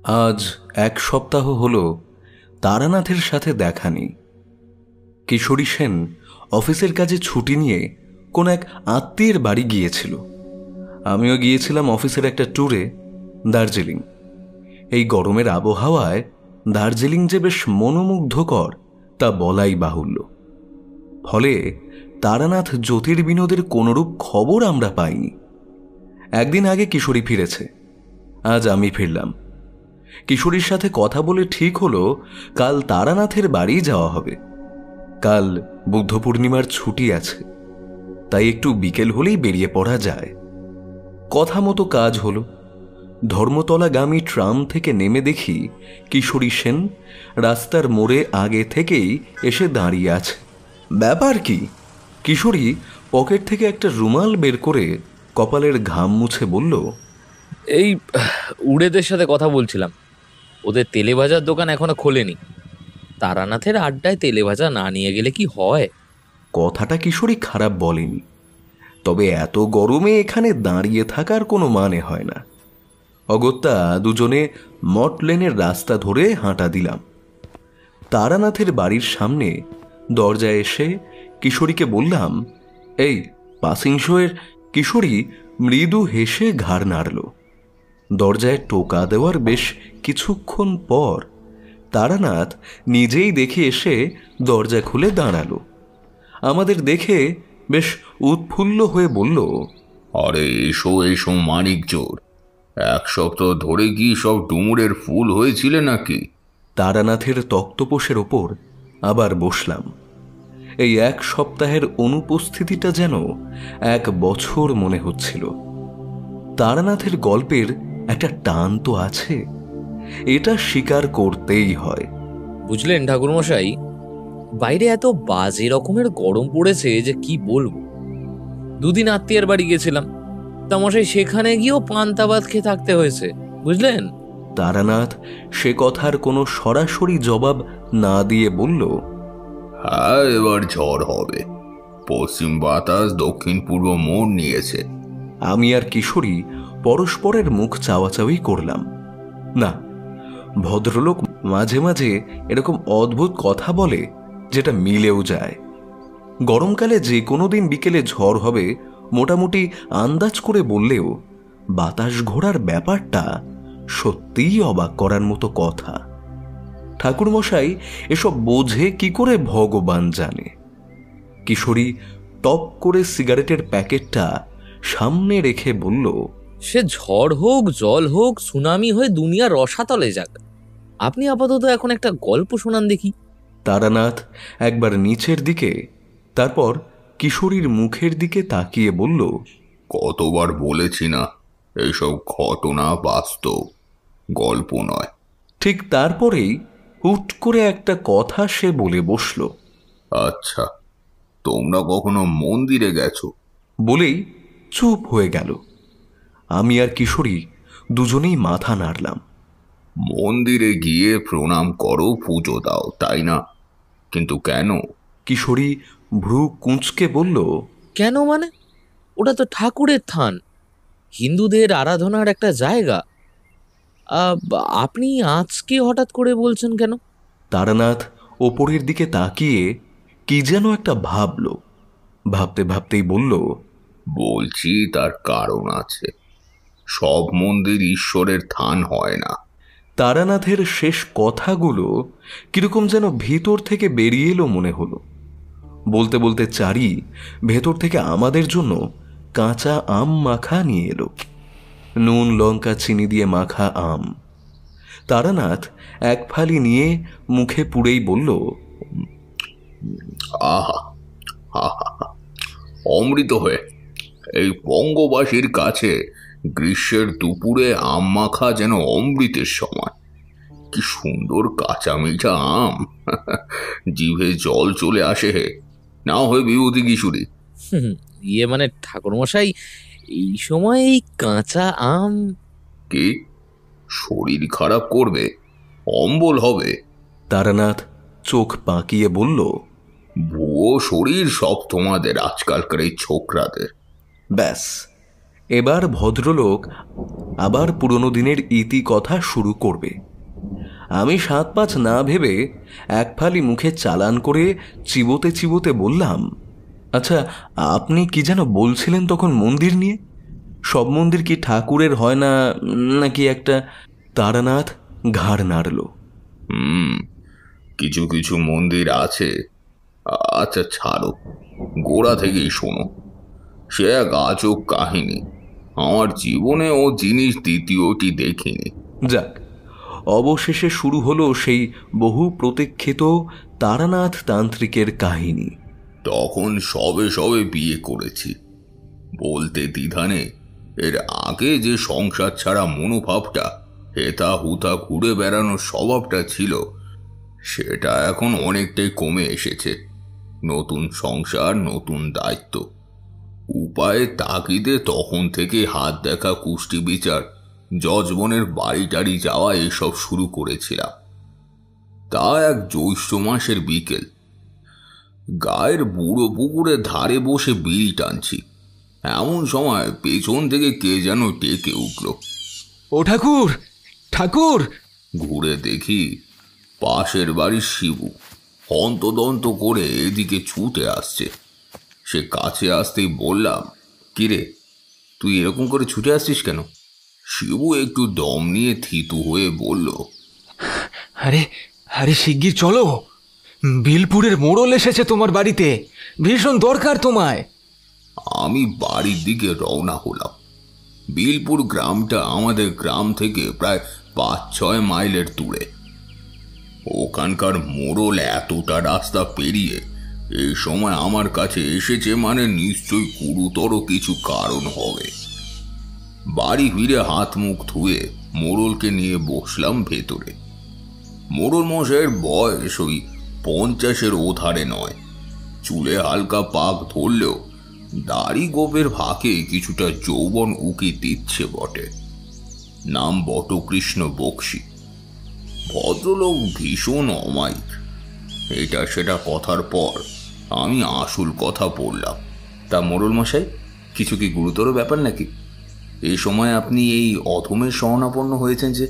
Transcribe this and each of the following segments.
আজ 1 সপ্তাহ হলো তারানাথের সাথে দেখা নেই। কিশোরী সেন অফিসের কাজে ছুটি নিয়ে কোন এক আত্মীয়ের বাড়ি গিয়েছিল। আমিও গিয়েছিলাম অফিসের একটা ট্যুরে দার্জিলিং। এই গরমের আবহাওয়ায় দার্জিলিং যে বেশ মনোমুগ্ধকর তা বলাই বাহুল্য। ফলে তারানাথ জ্যোতির্বিনোদের কোনরূপ খবর আমরা পাইনি। একদিন আগে কিশোরী ফিরেছে, আজ আমি ফিরলাম। কিশোরীর সাথে কথা বলে ঠিক হলো কাল তারানাথের বাড়ি যাওয়া হবে। কাল বুদ্ধ পূর্ণিমার ছুটি আছে, তাই একটু বিকেল হলেই বেরিয়ে পড়া যায়। কথা মতো কাজ হলো। ধর্মতলাগামী ট্রাম থেকে নেমে দেখি কিশোরী সেন রাস্তার মোড়ে আগে থেকেই এসে দাঁড়িয়ে আছে। ব্যাপার কি? কিশোরী পকেট থেকে একটা রুমাল বের করে কপালের ঘাম মুছে বলল, এই উড়েদের সাথে কথা বলছিলাম, ওদের তেলে ভাজার দোকান এখনো খোলেনি। তারানাথের আড্ডায় তেলে ভাজা না নিয়ে গেলে কি হয়? কথাটা কিশোরী খারাপ বলেনি, তবে এত গরমে এখানে দাঁড়িয়ে থাকার কোনো মানে হয় না। অগত্যা দুজনে মঠ লেনের রাস্তা ধরে হাঁটা দিলাম। তারানাথের বাড়ির সামনে দরজায় এসে কিশোরীকে বললাম, এই পাসিং শোয়ের। কিশোরী মৃদু হেসে ঘাড় নাড়ল। দরজায় টোকা দেওয়ার বেশ কিছুক্ষণ পর তারানাথ নিজেই দেখে এসে দরজা খুলে দাঁড়ালো। আমাদের দেখে বেশ উৎফুল্ল হয়ে বলল, আরে এসো এসো মানিক জোর, 1 সপ্তাহ ধরে কি সব ডুমুরের ফুল হয়েছিলে নাকি? তারানাথের তক্তপোষের ওপর আবার বসলাম। এই 1 সপ্তাহের অনুপস্থিতিটা যেন 1 বছর মনে হচ্ছিল। তারানাথের গল্পের একটা টান তো আছে, এটা স্বীকার করতেই হয়। বুঝলেন ঠাকুরমশাই, বাইরে এত বাজে রকমের গরম পড়েছে যে কি বলবো। 2 দিন আত্মীয়ের বাড়ি গেছিলাম, তা মশাই সেখানে গিয়েও পান্তা ভাত খেয়ে থাকতে হয়েছে, বুঝলেন। তারানাথ সে কথার কোনো সরাসরি জবাব না দিয়ে বলল, হ্যাঁ, এবার ঝড় হবে। পশ্চিম বাতাস দক্ষিণ পূর্ব মোড় নিয়েছে। আমি আর কিশোরী পরস্পরের মুখ চাওয়াচাওয়ি করলাম। না, ভদ্রলোক মাঝে মাঝে এরকম অদ্ভুত কথা বলে যেটা মিলেও যায়। গরমকালে যে কোনো দিন বিকেলে ঝড় হবে মোটামুটি আন্দাজ করে বললেও বাতাস ঘোরার ব্যাপারটা সত্যিই অবাক করার মতো কথা। ঠাকুরমশাই এসব বোঝে কি করে ভগবান জানে। কিশোরী টপ করে সিগারেটের প্যাকেটটা সামনে রেখে বলল, সে ঝড় হোক, জল হোক, সুনামি হয়ে দুনিয়া রসাতলে যাক, আপনি আপাতত এখন একটা গল্প শোনান দেখি। তারানাথ একবার নিচের দিকে, তারপর কিশোরীর মুখের দিকে তাকিয়ে বলল, কতবার বলেছি না, এইসব ঘটনা বাস্তব, গল্প নয়। ঠিক তারপরেই হুট করে একটা কথা সে বলে বসল, আচ্ছা, তোমরা কখনো মন্দিরে গেছো? বলেই চুপ হয়ে গেল। আমি আর কিশোরী দুজনেই মাথা নাড়লাম। মন্দিরে গিয়ে প্রণাম করো, পুজো দাও, তাই না? কিন্তু কেন? কিশোরী ভ্রু কুঁচকে বলল, কেন মানে? ওটা তো ঠাকুরের থান, হিন্দুদের আরাধনার একটা জায়গা। আপনি আজকে হঠাৎ করে বলছেন কেন? তারানাথ ওপরের দিকে তাকিয়ে কি যেন একটা ভাবল। ভাবতে ভাবতেই বলল, বলছি তার কারণ আছে। সব মন্দির ঈশ্বরের থান হয় না। তারানাথের শেষ কথাগুলো কিরকম যেন ভিতর থেকে বেরিয়ে এলো মনে হলো। বলতে বলতে চারি ভেতর থেকে আমাদের জন্য কাঁচা আম মাখা নিয়ে এলো, নুন লঙ্কা চিনি দিয়ে মাখা আম। তারানাথ 1 ফালি নিয়ে মুখে পুড়েই বলল, আহা, আহা, অমৃত হয়ে। এই বঙ্গবাসীর কাছে গ্রীষ্মের দুপুরে আম মাখা যেন অমৃতের সমান। কি সুন্দর কাঁচা মিঠা আম, জিভে জল চলে আসে। হে না হয় বিভূতি কিশোরী। মানে ঠাকুরমশাই, এই সময় এই কাঁচা আম? কি শরীর খারাপ করবে, অম্বল হবে। তারানাথ চোখ পাকিয়ে বলল, ভুয়ো শরীর সব তোমাদের আজকালকার এই ছোকরাদের। ব্যাস, এবার ভদ্রলোক আবার পুরনো দিনের ইতি কথা শুরু করবে। আমি 7-5 না ভেবে এক ফালি মুখে চালান করে চিবোতে চিবোতে বললাম, আচ্ছা, আপনি কি যেন বলছিলেন তখন মন্দির নিয়ে? সব মন্দির কি ঠাকুরের হয় না, নাকি একটা? তারানাথ ঘাড় নাড়ল। কিছু কিছু মন্দির আছে। আচ্ছা ছাড়ো, গোড়া থেকেই শোনো। সে এক আজব কাহিনী। আমার জীবনে ও জিনিস দ্বিতীয়টি দেখিনি। যাক, অবশেষে শুরু হলো সেই বহু প্রতীক্ষিত তারানাথ তান্ত্রিকের কাহিনী। তখন সবে সবে বিয়ে করেছি। বলতে দ্বিধা নেই, এর আগে যে সংসার ছাড়া মনোভাবটা, হেতা হুতা ঘুরে বেড়ানোর স্বভাবটা ছিল, সেটা এখন অনেকটাই কমে এসেছে। নতুন সংসার, নতুন দায়িত্ব, উপায়ে তাগিদে তখন থেকে হাত দেখা, কুষ্টি বিচার, যজবনের বাড়ি টাড়ি যাওয়া এসব শুরু করেছিলাম। তা এক জ্যৈষ্ঠ মাসের বিকেল, গায়ের বুড়ো পুকুরের ধারে বসে বিড়ি টানছি। এমন সময় পেছন থেকে কে যেন ডেকে উঠল, ও ঠাকুর, ঠাকুর! ঘুরে দেখি পাশের বাড়ির শিবু হন্তদন্ত করে এদিকে ছুটে আসছে। সে কাছে আসতেই বললাম, কিরে, তুই এরকম করে ছুটে আসছিস কেন? শিবু একটু দম নিয়ে থিতু হয়ে বলল, আরে আরে শিগগির চলো, বিলপুরের মোড়ল এসেছে তোমার বাড়িতে, ভীষণ দরকার তোমায়। আমি বাড়ির দিকে রওনা হলাম। বিলপুর গ্রামটা আমাদের গ্রাম থেকে প্রায় 5-6 মাইলের দূরে। ওখানকার মোড়ল এতটা রাস্তা পেরিয়ে এই সময় আমার কাছে এসেছে মানে নিশ্চয়ই গুরুতর কিছু কারণ হবে। বাড়ি ফিরে হাত মুখ ধুয়ে মোড়লকে নিয়ে বসলাম ভেতরে। মোড়ল মশাইয়ের বয়স ওই 50-এর ওধারে নয়। চুলে হালকা পাক ধরলেও দাড়ি গোপের ফাঁকে কিছুটা যৌবন উকি দিচ্ছে বটে। নাম বটকৃষ্ণ বক্সী। ভদ্রলোক ভীষণ অমায়িক। এটা সেটা কথার পর আমি আসল কথা বললাম, তা মোড়ল মশাই, কিছু কি গুরুতর ব্যাপার নাকি? এই সময় আপনি এই অধমের শরণাপন্ন হয়েছেন যে?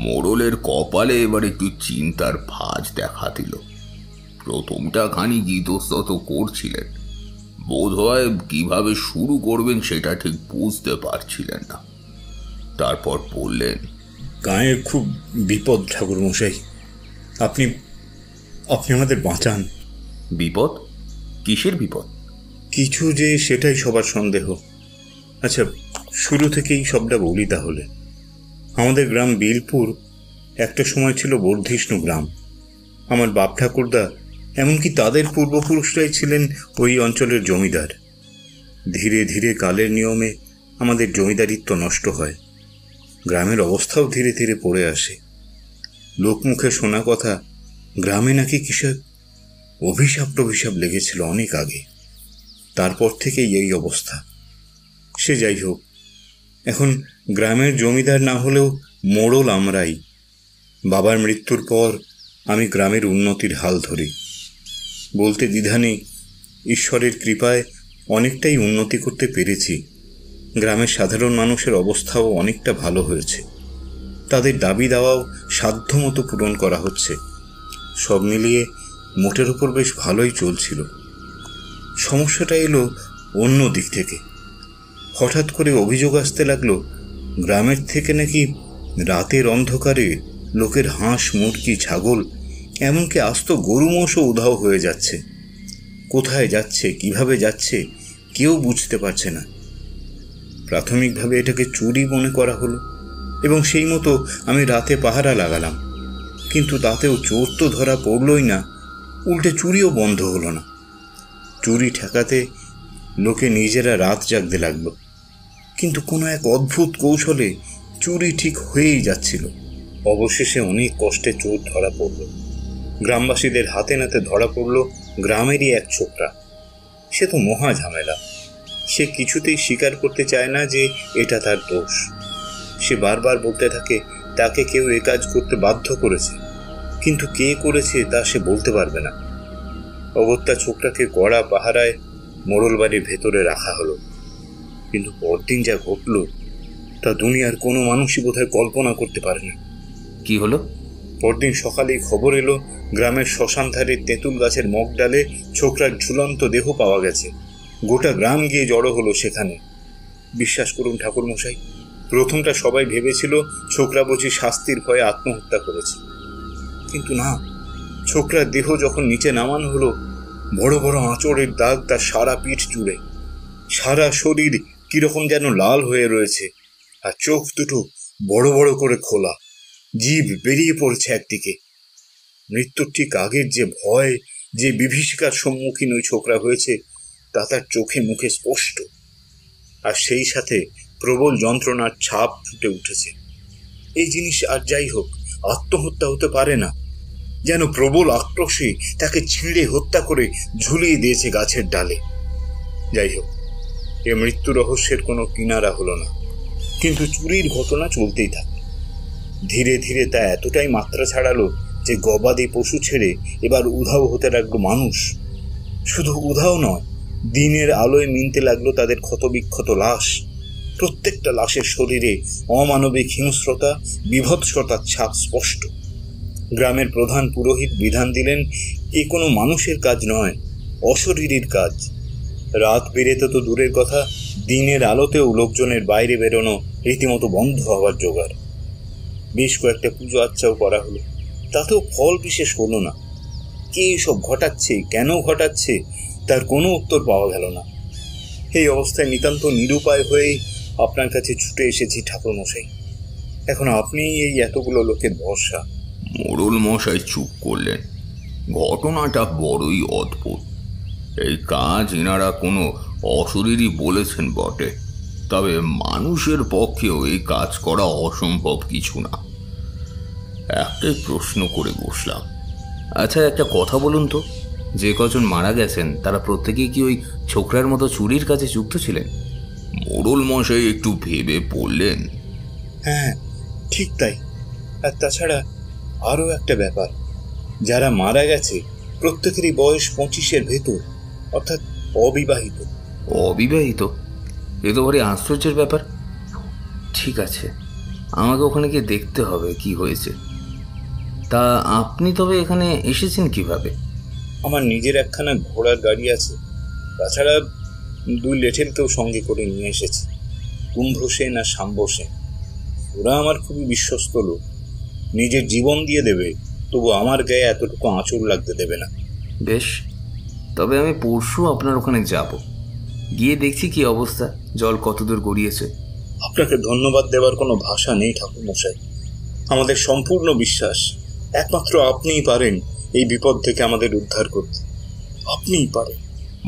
মোড়লের কপালে এবার একটু চিন্তার ভাঁজ দেখা দিল। প্রথমটা খানি গীতস্তত করছিলেন, বোধহয় কিভাবে শুরু করবেন সেটা ঠিক বুঝতে পারছিলেন না। তারপর বললেন, গাঁয়ের খুব বিপদ ঠাকুর মশাই, আপনি আপনি আমাদের বাঁচান। বিপদ? কিসের বিপদ? কিছু যে, সেটাই সবার সন্দেহ। আচ্ছা, শুরু থেকেই সবটা বলি তাহলে। আমাদের গ্রাম বিলপুর একটা সময় ছিল বর্ধিষ্ণু গ্রাম। আমার বাপ ঠাকুরদা, এমনকি তাদের পূর্বপুরুষরাই ছিলেন ওই অঞ্চলের জমিদার। ধীরে ধীরে কালের নিয়মে আমাদের জমিদারিত্ব নষ্ট হয়। গ্রামের অবস্থাও ধীরে ধীরে পড়ে আসে। লোকমুখে শোনা কথা, গ্রামে নাকি কিসব অভিশাপ টভিশাপ লেগেছিল অনেক আগে। তারপর থেকেই এই অবস্থা। সে যাই হোক, এখন গ্রামের জমিদার না হলেও মোড়ল আমরাই। বাবার মৃত্যুর পর আমি গ্রামের উন্নতির হাল ধরি। বলতে দ্বিধা নেই, ঈশ্বরের কৃপায় অনেকটাই উন্নতি করতে পেরেছি। গ্রামের সাধারণ মানুষের অবস্থাও অনেকটা ভালো হয়েছে। তাদের দাবি দাওয়াও সাধ্যমতো পূরণ করা হচ্ছে। সব মিলিয়ে মোটের উপর বেশ ভালোই চলছিল। সমস্যাটা এলো অন্য দিক থেকে। হঠাৎ করে অভিযোগ আসতে লাগলো, গ্রামের থেকে নাকি রাতের অন্ধকারে লোকের হাঁস, মুরগি, ছাগল, এমনকি আস্ত গরু মোষও উধাও হয়ে যাচ্ছে। কোথায় যাচ্ছে, কিভাবে যাচ্ছে, কেউ বুঝতে পারছে না। প্রাথমিকভাবে এটাকে চুরি মনে করা হলো এবং সেই মতো আমি রাতে পাহারা লাগালাম। কিন্তু তাতেও চোর তো ধরা পড়লই না, উল্টে চুরিও বন্ধ হলো না। চুরি ঠেকাতে লোকে নিজেরা রাত জাগতে লাগলো, কিন্তু কোনো এক অদ্ভুত কৌশলে চুরি ঠিক হয়েই যাচ্ছিল। অবশেষে অনেক কষ্টে চোর ধরা পড়ল। গ্রামবাসীদের হাতে নাতে ধরা পড়ল গ্রামেরই এক ছোকরা। সে তো মহা ঝামেলা। সে কিছুতেই স্বীকার করতে চায় না যে এটা তার দোষ। সে বারবার বলতে থাকে তাকে কেউ এ কাজ করতে বাধ্য করেছে, কিন্তু কে করেছে তা সে বলতে পারবে না। অগত্যা ছোকরাকে কড়া পাহারায় মোড়ল বাড়ির ভেতরে রাখা হলো। কিন্তু পরদিন যা ঘটল তা দুনিয়ার কোনো মানুষই বোধহয় কল্পনা করতে পারে না। কি হলো? পরদিন সকালেই খবর এলো গ্রামের শ্মশান ধারে তেঁতুল গাছের মগডালে ছোকরার ঝুলন্ত দেহ পাওয়া গেছে। গোটা গ্রাম গিয়ে জড়ো হলো সেখানে। বিশ্বাস করুন ঠাকুরমশাই, প্রথমটা সবাই ভেবেছিল ছোকরা বুঝি শাস্তির ভয়ে আত্মহত্যা করেছে, কিন্তু না। ছোকরার দেহ যখন নিচে নামানো হলো, বড় বড় আঁচড়ের দাগ তার সারা পিঠ জুড়ে, সারা শরীর কিরকম যেন লাল হয়ে রয়েছে, আর চোখ দুটো বড় বড় করে খোলা, জিভ বেরিয়ে পড়ছে একদিকে। মৃত্যুর ঠিক আগের যে ভয়, যে বিভীষিকার সম্মুখীন ওই ছোকরা হয়েছে তা তার চোখে মুখে স্পষ্ট, আর সেই সাথে প্রবল যন্ত্রণার ছাপ ফুটে উঠেছে। এই জিনিস আর যাই হোক আত্মহত্যা হতে পারে না, যেন প্রবল আক্রোশে তাকে ছিঁড়ে হত্যা করে ঝুলিয়ে দিয়েছে গাছের ডালে। যাই হোক, এ মৃত্যু রহস্যের কোনো কিনারা হলো না, কিন্তু চুরির ঘটনা চলতেই থাকে। ধীরে ধীরে তা এতটাই মাত্রা ছাড়ালো যে গবাদি পশু ছেড়ে এবার উধাও হতে লাগলো মানুষ। শুধু উধাও নয়, দিনের আলোয় মিনতে লাগলো তাদের ক্ষতবিক্ষত লাশ। প্রত্যেকটা লাশের শরীরে অমানবিক হিংস্রতা, বিভৎসতার ছাপ স্পষ্ট। গ্রামের প্রধান পুরোহিত বিধান দিলেন, এ কোনো মানুষের কাজ নয়, অশরীরীর কাজ। রাত বেরেতে তো দূরের কথা, দিনের আলোতেও লোকজনের বাইরে বেরোনো রীতিমতো বন্ধ হওয়ার জোগাড়। বেশ কয়েকটা পুজো আচ্চাও করা হলো, তাতেও ফল বিশেষ হলো না। কে এসব ঘটাচ্ছে, কেন ঘটাচ্ছে, তার কোনো উত্তর পাওয়া গেল না। এই অবস্থায় নিতান্ত নিরুপায় হয়েই আপনার কাছে ছুটে এসেছি ঠাকুরমশাই। এখন আপনি এই এতগুলো লোকের ভরসা। মোড়ল মশাই চুপ করলেন। ঘটনাটা বড়ই অদ্ভুত। এই কাজ এনারা কোনো অশরীরই বলেছেন বটে, তবে মানুষের পক্ষেও এই কাজ করা অসম্ভব কিছু না। একটাই প্রশ্ন করে বসলাম। আচ্ছা, একটা কথা বলুন তো, যে কজন মারা গেছেন তারা প্রত্যেকেই কি ওই ছোকরার মতো চুরির কাজে যুক্ত ছিলেন? মোড়ল মশাই একটু ভেবে পড়লেন। হ্যাঁ, ঠিক তাই। আর তাছাড়া আরও একটা ব্যাপার, যারা মারা গেছে প্রত্যেকেরই বয়স 25-এর ভেতর, অর্থাৎ অবিবাহিত। অবিবাহিত? এ তো ভারী আশ্চর্যের ব্যাপার। ঠিক আছে, আমাকে ওখানে গিয়ে দেখতে হবে কি হয়েছে। তা আপনি তবে এখানে এসেছেন কিভাবে? আমার নিজের একখানা ঘোড়ার গাড়ি আছে, তাছাড়া 2 লেঠেলকেও সঙ্গে করে নিয়ে এসেছি, কুম্ভ সেন আর শাম্ব সেন। ওরা আমার খুবই বিশ্বস্ত লোক, নিজের জীবন দিয়ে দেবে, তবু আমার গায়ে এতটুকু আঁচড় লাগতে দেবে না। বেশ, তবে আমি পরশু আপনার ওখানে যাব, গিয়ে দেখছি কি অবস্থা, জল কতদূর গড়িয়েছে। আপনাকে ধন্যবাদ দেওয়ার কোনো ভাষা নেই ঠাকুরমশাই। আমাদের সম্পূর্ণ বিশ্বাস একমাত্র আপনিই পারেন এই বিপদ থেকে আমাদের উদ্ধার করতে। আপনিই পারেন।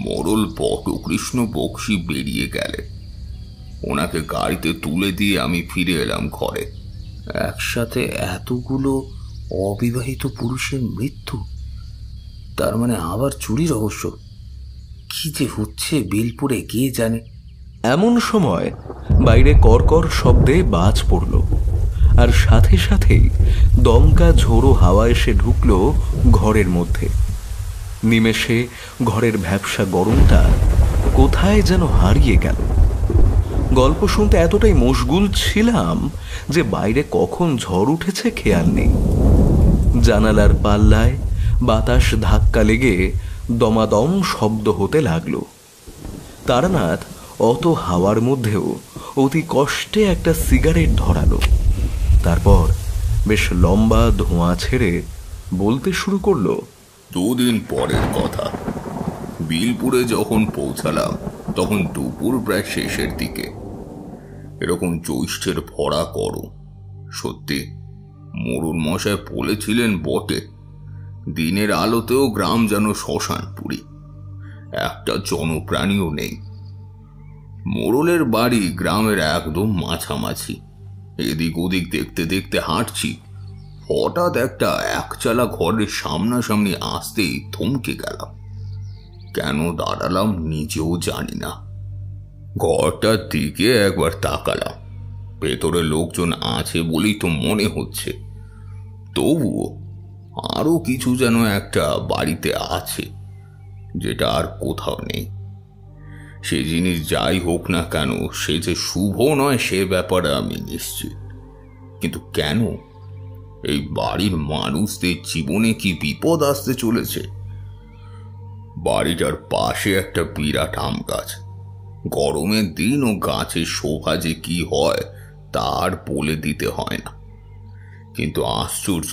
মোড়ল বটকৃষ্ণ বক্সি বেরিয়ে গেলেন। ওনাকে গাড়িতে তুলে দিয়ে আমি ফিরে এলাম ঘরে। একসাথে এতগুলো অবিবাহিত পুরুষের মৃত্যু, তার মানে আবার চুরি রহস্য। কি যে হচ্ছে বিলপুরে কে জানে। এমন সময় বাইরে কর্কর শব্দে বাজ পড়ল, আর সাথে সাথেই দমকা ঝোড়ো হাওয়া এসে ঢুকল ঘরের মধ্যে। নিমেষে ঘরের ভ্যাপসা গরমটা কোথায় যেন হারিয়ে গেল। গল্প শুনতে এতটাই মশগুল ছিলাম যে বাইরে কখন ঝড় উঠেছে খেয়াল নেই। জানালার পাল্লায় বাতাস ধাক্কা লেগে দমাদম শব্দ হতে লাগলো। তারানাথ অত হাওয়ার মধ্যেও অতি কষ্টে একটা সিগারেট ধরালো। তারপর বেশ লম্বা ধোঁয়া ছেড়ে বলতে শুরু করলো। 2 দিন পরের কথা। বিলপুরে যখন পৌঁছালাম তখন দুপুর প্রায় শেষের দিকে। এরকম জ্যৈষ্ঠের ভরা গরম। সত্যি মোড়ল মশাই বলেছিলেন বটে, দিনের আলোতেও গ্রাম যেন শ্মশানপুরী, একটা জনপ্রাণীও নেই। মোড়লের বাড়ি গ্রামের একদম মাঝামাঝি। এদিক ওদিক দেখতে দেখতে হাঁটছি, হঠাৎ একটা একচালা ঘরের সামনাসামনি আসতেই থমকে গেলাম। কেন দাঁড়ালাম নিজেও জানি না। ঘরটার দিকে একবার তাকালাম, ভেতরে লোকজন আছে বলেই তো মনে হচ্ছে, তবুও আরো কিছু যেন একটা বাড়িতে আছে যেটা আর কোথাও নেই। সে জিনিস যাই হোক না কেন, সে যে শুভ নয় সে ব্যাপারে আমি নিশ্চিত। কিন্তু কেন? এই বাড়ির মানুষদের জীবনে কি বিপদ আসতে চলেছে? বাড়িটার পাশে একটা বিরাট আম গাছ। গরমের দিন ও গাছের শোভা যে কি হয় তার বলে দিতে হয় না। কিন্তু আশ্চর্য,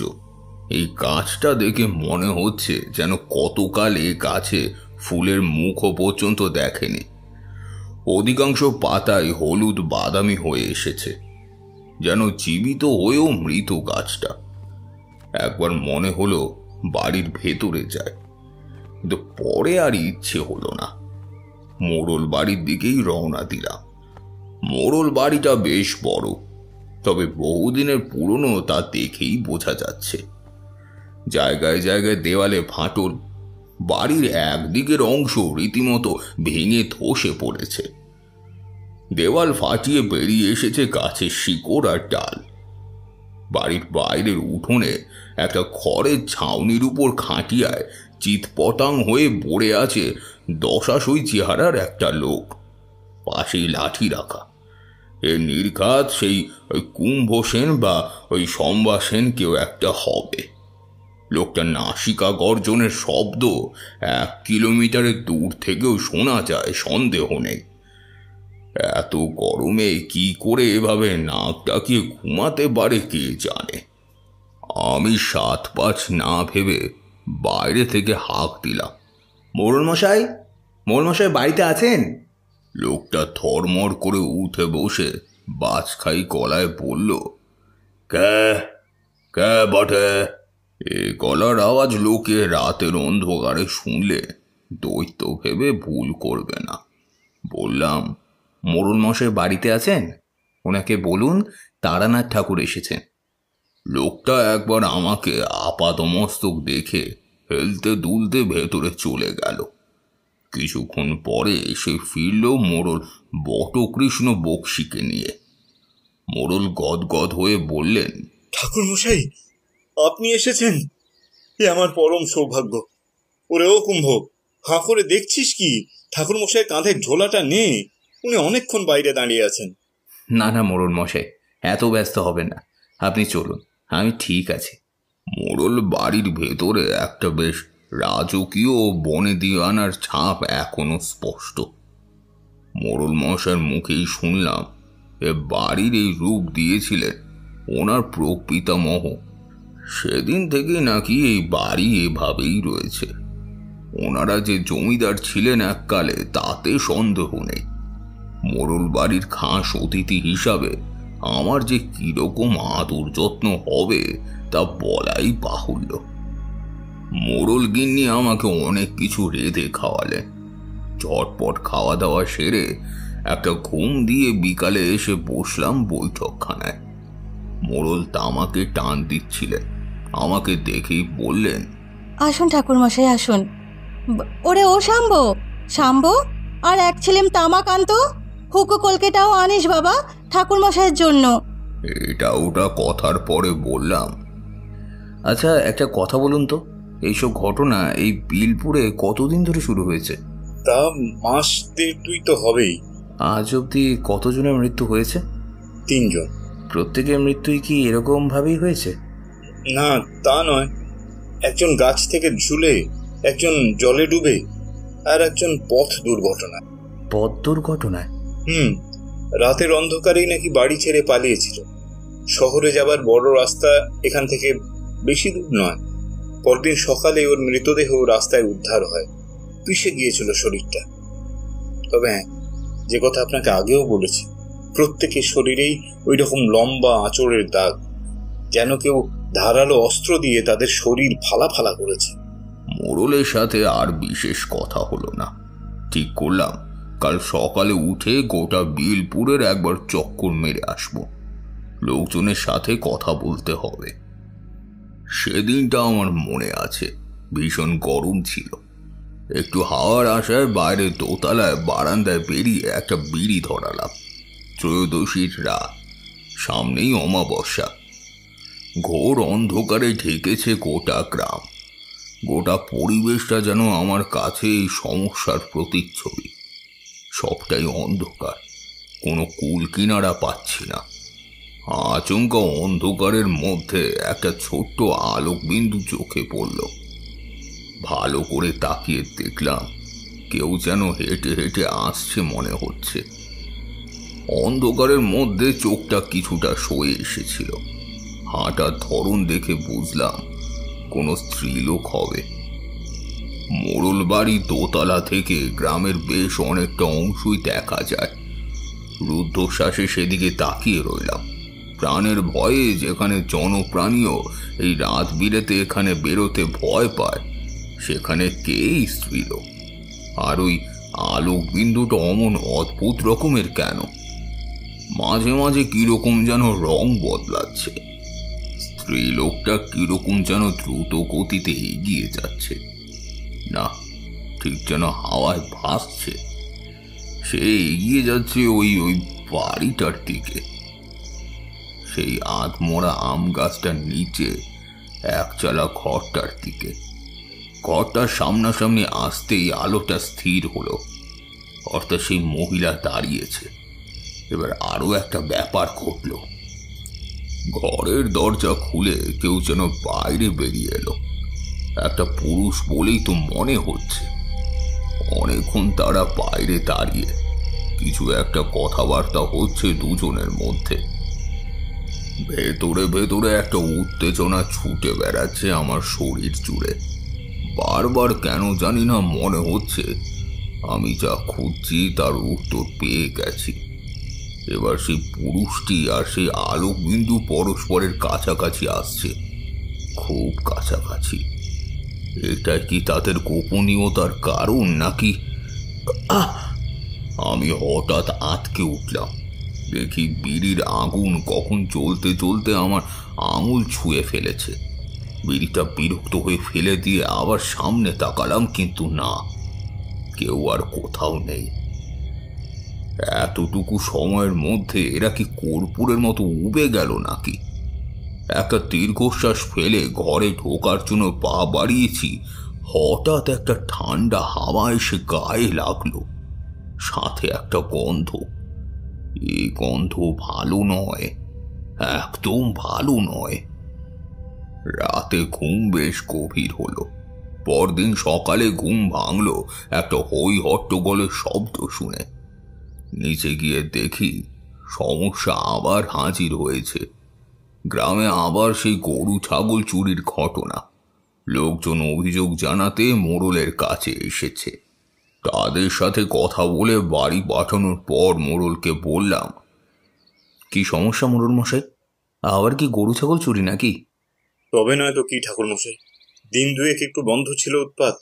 এই গাছটা দেখে মনে হচ্ছে যেন কতকাল এই গাছে ফুলের মুখও পর্যন্ত দেখেনি। অধিকাংশ পাতাই হলুদ বাদামি হয়ে এসেছে, যেন জীবিত হয়েও মৃত গাছটা। একবার মনে হলো বাড়ির ভেতরে যায়, কিন্তু পরে আর ইচ্ছে হলো না। মোড়ল বাড়ির দিকেই রওনা দিলাম। মোড়ল বাড়িটা বেশ বড়, তবে বহুদিনের পুরনো তা দেখেই বোঝা যাচ্ছে। জায়গায় জায়গায় দেওয়ালে ফাটল, বাড়ির একদিকের অংশ রীতিমতো ভেঙে ধসে পড়েছে। দেওয়াল ফাটিয়ে বেরিয়ে এসেছে গাছের শিকড় আর ডাল। বাড়ির বাইরের উঠোনে একটা খড়ের ছাউনির উপর খাটিয়ায় চিৎপটাং হয়ে পড়ে আছে দশাশই চেহারার একটা লোক, পাশেই লাঠি রাখা। এর নির্ঘাত সেই কুম্ভ সেন বা ওই সম্বা সেন কেউ একটা হবে। লোকটার নাসিকা গর্জনের শব্দ 1 কিলোমিটারের দূর থেকেও শোনা যায়, সন্দেহ নেই। এত গরমে কি করে এভাবে নাক ডাকিয়ে ঘুমাতে পারে কে জানে। আমি 7-5 না ভেবে বাইরে থেকে হাঁক দিলাম, মোড়ল মশাই, মোড়ল মশাই বাড়িতে আছেন? লোকটা থরমর করে উঠে বসে বাজখাই গলায় বলল, কে কে বটে? এ গলার আওয়াজ লোকে রাতের অন্ধকারে শুনলে দৈত্য ভেবে ভুল করবে না। বললাম, মোড়ল মশাই বাড়িতে আছেন? ওনাকে বলুন তারানাথ ঠাকুর এসেছেন। লোকটা একবার আমাকে আপাদমস্তক দেখে হেলতে দুলতে ভেতরে চলে গেল। কিছুক্ষণ পরে এসে ফিরল মোড়ল বটকৃষ্ণ বক্সিকে নিয়ে। মোড়ল গদগদ হয়ে বললেন, ঠাকুর মশাই, আপনি এসেছেন? এ আমার পরম সৌভাগ্য। ওরে ও কুম্ভ, হাঁ করে দেখছিস কি? ঠাকুর মশাই কাঁধের ঝোলাটা নে, উনি অনেকক্ষণ বাইরে দাঁড়িয়ে আছেন। না না মোড়ল মশাই, এত ব্যস্ত হবেন না, আপনি চলুন, আমি ঠিক আছি। মোড়ল বাড়ির ভেতরে একটা বেশ রাজকীয় বনে দিওয়ানার ছাপ এখনো স্পষ্ট। মোড়ল মশাইয়ের মুখেই শুনলাম এ বাড়ির এই রূপ দিয়েছিলেন ওনার প্রপিতামহ। সেদিন থেকে নাকি এই বাড়ি এভাবেই রয়েছে। ওনারা যে জমিদার ছিলেন এককালে তাতে সন্দেহ নেই। মোড়ল বাড়ির খাস অতিথি হিসাবে আমার যে কিরকম আদর যত্ন হবে তা বলাই বাহুল্য। মোড়ল গিন্নি আমাকে অনেক কিছু রেঁধে খাওয়ালেন। ঝটপট খাওয়া দাওয়া সেরে একটা ঘুম দিয়ে বিকালে এসে বসলাম বৈঠকখানায়। মোড়ল তামাকে টান দিচ্ছিলেন। আমাকে দেখেই বললেন, আসুন ঠাকুর মশাই আসুন। ওরে ও শাম্বো, শাম্বো, আর এক ছিলেম তামাক আনতো, হুকো কলকেটাও আনিস বাবা ঠাকুর মশাইয়ের জন্য। এটা ওটা কথার পরে বললাম, আচ্ছা একটা কথা বলুন তো, এইসব ঘটনা এই বিলপুরে কতদিন ধরে শুরু হয়েছে? তা মাস 1.5 তো হবেই। আজ অব্দি কতজনের মৃত্যু হয়েছে? 3 জন। প্রত্যেকের মৃত্যুই কি এরকম ভাবেই হয়েছে? না তা নয়, একজন গাছ থেকে ঝুলে, একজন জলে ডুবে, আর একজন পথ দুর্ঘটনা। পথ দুর্ঘটনায়? রাতের অন্ধকারেই নাকি বাড়ি ছেড়ে পালিয়েছিল। শহরে যাবার বড় রাস্তা এখান থেকে বেশি দূর নয়। পরদিন সকালে ওর মৃতদেহ রাস্তায় উদ্ধার হয়। পিষে গিয়েছিল শরীরটা। তবে হ্যাঁ, যে কথা আপনাকে আগেও বলেছি, প্রত্যেকের শরীরেই ওই রকম লম্বা আঁচড়ের দাগ, যেন কেউ ধারালো অস্ত্র দিয়ে তাদের শরীর ফালা ফালা করেছে। মোড়লের সাথে আর বিশেষ কথা হলো না। ঠিক করলাম কাল সকালে উঠে গোটা বিলপুরের একবার চক্কর মেরে আসবো। লোকজনের সাথে কথা বলতে হবে। সেদিনটা আমার মনে আছে, ভীষণ গরম ছিল। একটু হাওয়ার আশায় বাইরে দোতলায় বারান্দায় বেরিয়ে একটা বিড়ি ধরালাম। ত্রয়োদশীর রাত, সামনেই অমাবস্যা। ঘোর অন্ধকারে ঢেকেছে গোটা গ্রাম। গোটা পরিবেশটা যেন আমার কাছে এই সমস্যার প্রতিচ্ছবি। সবটাই অন্ধকার, কোনো কুল কিনারা পাচ্ছি না। আচমকা অন্ধকারের মধ্যে একটা ছোট্ট আলোক বিন্দু চোখে পড়ল। ভালো করে তাকিয়ে দেখলাম কেউ যেন হেঁটে হেঁটে আসছে মনে হচ্ছে। অন্ধকারের মধ্যে চোখটা কিছুটা সয়ে এসেছিল। হাঁটার ধরন দেখে বুঝলাম কোনো স্ত্রীলোক হবে। মোড়ল বাড়ি দোতলা থেকে গ্রামের বেশ অনেকটা অংশই দেখা যায়। রুদ্ধশ্বাসে সেদিকে তাকিয়ে রইলাম। প্রাণের ভয়ে যেখানে জনপ্রাণীও এই রাত বিরেতে এখানে বেরোতে ভয় পায়, সেখানে কেই স্ত্রীলোক? আর ওই আলোক বিন্দুটা অমন অদ্ভুত রকমের কেন? মাঝে মাঝে কিরকম যেন রং বদলাচ্ছে। স্ত্রীলোকটা কিরকম যেন দ্রুত গতিতে এগিয়ে যাচ্ছে, না ঠিক যেন হাওয়ায় ভাসছে। সে এগিয়ে যাচ্ছে ওই ওই বাড়িটার দিকে। সেই আধমরা আম গাছটার নিচে একচালা ঘরটার দিকে। ঘরটার সামনাসামনি আসতেই আলোটা স্থির হলো, অর্থাৎ সেই মহিলা দাঁড়িয়েছে। এবার আরো একটা ব্যাপার ঘটল। ঘরের দরজা খুলে কেউ যেন বাইরে বেরিয়ে এলো। একটা পুরুষ বলেই তো মনে হচ্ছে। অনেকক্ষণ তারা বাইরে দাঁড়িয়ে কিছু একটা কথাবার্তা হচ্ছে দুজনের মধ্যে। ভেতরে ভেতরে একটা উত্তেজনা ছুটে বেড়াচ্ছে আমার শরীর জুড়ে। বারবার কেন জানি না মনে হচ্ছে আমি যা খুঁজছি তার উত্তর পেয়ে গেছি। এবার সেই পুরুষটি আর সেই আলোক বিন্দু পরস্পরের কাছাকাছি আসছে, খুব কাছাকাছি। এটা কি তাদের গোপনীয়তার কারণ নাকি? আমি হঠাৎ আঁতকে উঠলাম। দেখি বিড়ির আগুন কখন জ্বলতে জ্বলতে আমার আঙুল ছুঁয়ে ফেলেছে। বিড়িটা বিরক্ত হয়ে ফেলে দিয়ে আবার সামনে তাকালাম, কিন্তু না, কেউ আর কোথাও নেই। এতটুকু সময়ের মধ্যে এরা কি কর্পূরের মতো উবে গেল নাকি? একটা দীর্ঘশ্বাস ফেলে ঘরে ঢোকার জন্য পা বাড়িয়েছি, হঠাৎ একটা ঠান্ডা হাওয়া এসে গায়ে লাগলো, সাথে একটা গন্ধ। এই গন্ধ ভালো নয়, একদম ভালো নয়। রাতে ঘুম বেশ গভীর হলো। পরদিন সকালে ঘুম ভাঙলো একটা হই হট্টগোলের শব্দ শুনে। নিচে গিয়ে দেখি সমস্যা আবার হাজির হয়েছে। গ্রামে আবার সেই গরু ছাগল চুরির ঘটনা। লোকজন অভিযোগ জানাতে মোড়লের কাছে এসেছে। তাদের সাথে কথা বলে বাড়ি পাঠানোর পর মোড়লকে বললাম, কি সমস্যা মোড়ল মশাই? আবার কি গরু ছাগল চুরি নাকি? তবে নয় তো কি ঠাকুর মশাই, দিন দুয়েক একটু বন্ধ ছিল উৎপাত।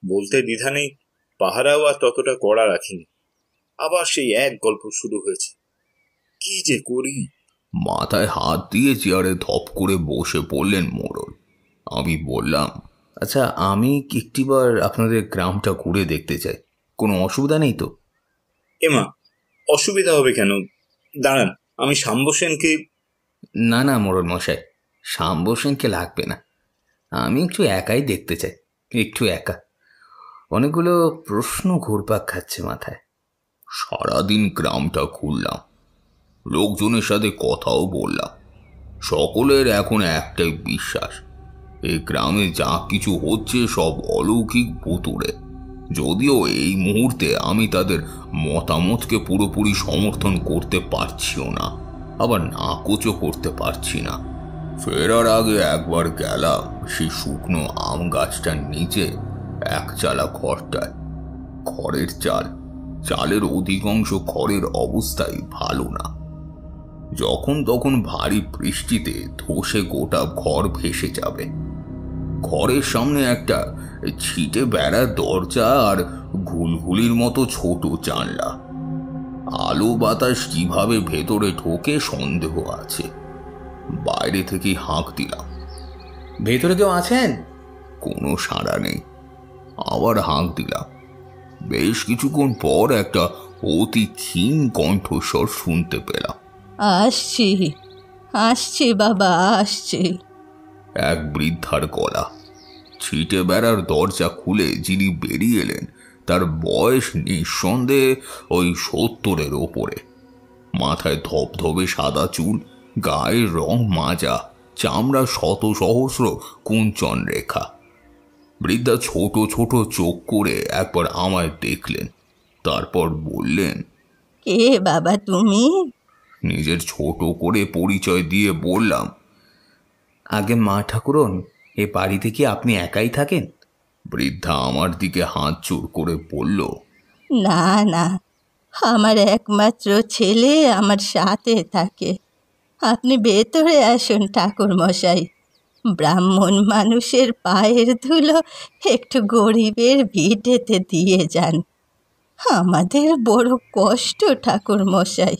বলতে দ্বিধা নেই, পাহারাও আর ততটা কড়া রাখিনি। আবার সেই এক গল্প শুরু হয়েছে। কি যে করি! মাথায় হাত দিয়ে চেয়ারে ধপ করে বসে পড়লেন মোড়ল। আমি বললাম, আচ্ছা, আমি একটিবার আপনাদের গ্রামটা ঘুরে দেখতে চাই, কোনো অসুবিধা নেই তো? এমা, অসুবিধা হবে কেন? দাঁড়ান, আমি শাম্ব সেনকে... না না মোড়ল মশাই, শাম্ব সেনকে লাগবে না। আমি একটু একাই দেখতে চাই, একটু একা। অনেকগুলো প্রশ্ন ঘুরপাক খাচ্ছে মাথায়। সারাদিন গ্রামটা ঘুরলাম, লোকজনের সাথে কথাও বললাম। সকলের এখন একটাই বিশ্বাস, এই গ্রামে যা কিছু হচ্ছে সব অলৌকিক ভুতুড়ে। যদিও এই মুহূর্তে আমি তাদের মতামতকে পুরোপুরি সমর্থন করতে পারছিও না, আবার নাকচও করতে পারছি না। ফেরার আগে একবার গেলাম সেই শুকনো আম গাছটার নিচে একচালা ঘরটায়। খড়ের চাল, চালের অধিকাংশ খড়ের অবস্থাই ভালো না। যখন তখন ভারী বৃষ্টিতে ধসে গোটা ঘর ভেসে যাবে। ঘরের সামনে একটা ছিটে বেড়ার দরজা আর ঘুলঘুলির মতো ছোট জানলা। আলো বাতাস কিভাবে ভেতরে ঢোকে সন্দেহ আছে। বাইরে থেকে হাঁক দিলাম, ভেতরে কেউ আছেন? কোনো সাড়া নেই। আবার হাঁক দিলাম। বেশ কিছুক্ষণ পর একটা অতি ক্ষীণ কণ্ঠস্বর শুনতে পেলাম, আসছি আসছি বাবা, আসছি। এক বৃদ্ধার গলা। ছিটে বেড়ার দরজা খুলে যিনি বেরিয়ে এলেন তার বয়স নিঃসন্দেহে ওই 70-এর ওপরে। মাথায় ধবধবে সাদা চুল, গায়ের রং মাজা, চামড়া শত সহস্র কুঞ্চন রেখা। বৃদ্ধা ছোট ছোট চোখ করে একবার আমায় দেখলেন, তারপর বললেন, কে বাবা তুমি? নিজের ছোট করে পরিচয় দিয়ে বললাম, আগে মা ঠাকুরন, এ বাড়িতে কি আপনি একাই থাকেন? বৃদ্ধা আমার দিকে হাত জোর করে বলল, না না, আমার একমাত্র ছেলে আমার সাথে থাকে। আপনি ভেতরে আসুন ঠাকুর মশাই। ব্রাহ্মণ মানুষের পায়ের ধুলো একটু গরিবের ভিটেতে দিয়ে যান। আমাদের বড় কষ্ট ঠাকুর মশাই,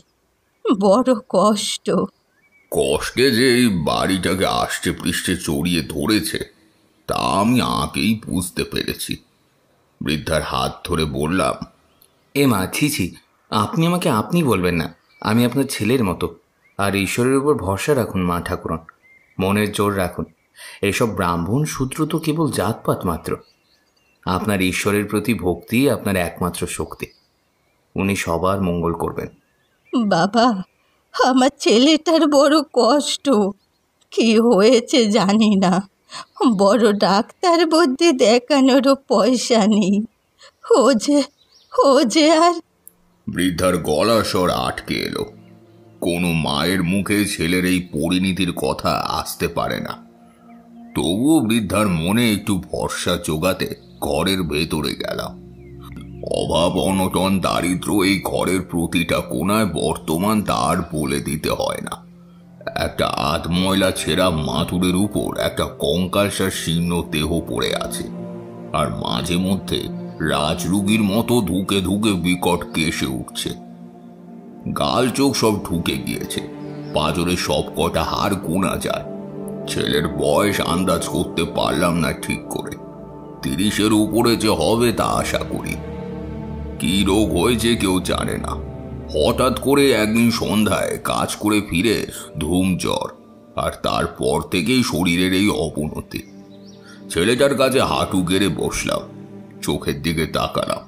বড় কষ্ট। কষ্টে যে এই বাড়িটাকে আষ্টে পৃষ্ঠে জড়িয়ে ধরেছে তা আমি আগেই বুঝতে পেরেছি। বৃদ্ধার হাত ধরে বললাম, এ মা, ছি, আপনি আমাকে আপনি বলবেন না। আমি আপনার ছেলের মতো। আর ঈশ্বরের উপর ভরসা রাখুন মা ঠাকুরন, মনের জোর রাখুন। এসব ব্রাহ্মণ শূদ্র তো কেবল জাতপাত মাত্র। আপনার ঈশ্বরের প্রতি ভক্তি আপনার একমাত্র শক্তি। উনি সবার মঙ্গল করবেন। বাবা, আমার ছেলেটার বড় কষ্ট। কি হয়েছে জানি না, বড় ডাক্তার বুদ্ধি দেখানোরও পয়সা নেই। ও যে আর। বৃদ্ধার গলা স্বর আটকে এলো। কোনো মায়ের মুখে ছেলের এই পরিণতির কথা আসতে পারে না। তবুও বৃদ্ধার মনে একটু ভরসা জোগাতে ঘরের ভেতরে গেলাম। অভাব, অনটন, দারিদ্র এই ঘরের প্রতিটা কোণায় বর্তমান, তার বলে দিতে হয় না। একটা আধময়লা ছেঁড়া মাথুরের উপর একটা কঙ্কালসার শীর্ণ দেহ পড়ে আছে, আর মাঝে মধ্যে রাজরুগীর মতো ধুকে ধুকে বিকট কেশে উঠছে। গাল চোখ সব ঢুকে গিয়েছে, পাঁজরে সব কটা হাড় গোনা যায়। ছেলের বয়স আন্দাজ করতে পারলাম না ঠিক করে। 30-এর উপরে যে হবে তা আশা করি। কি রোগ হয়েছে কেউ জানে না। হঠাৎ করে একদিন সন্ধ্যায় কাজ করে ফিরে ধুম জ্বর, আর তারপর থেকেই শরীরের এই অবনতি। ছেলেটার কাছে হাঁটু গেড়ে বসলাম, চোখের দিকে তাকালাম।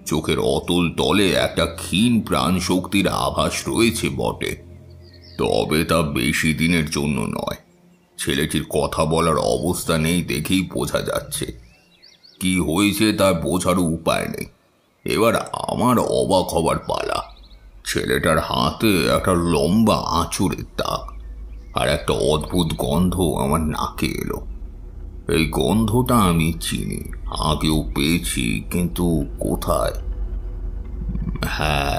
চোখের অতল তলে একটা ক্ষীণ প্রাণ শক্তির আভাস রয়েছে বটে, তবে তা বেশি দিনের জন্য নয়। ছেলেটির কথা বলার অবস্থা নেই দেখেই বোঝা যাচ্ছে। কি হয়েছে তা বোঝারও উপায় নেই। এবার আমার অবাক হবার পালা। ছেলেটার হাতে একটা লম্বা আঁচড়ের দাগ, আর একটা অদ্ভুত গন্ধ আমার নাকে এলো। এই গন্ধটা আমি চিনি, আগেও পেয়েছি, কিন্তু কোথায়? হ্যাঁ,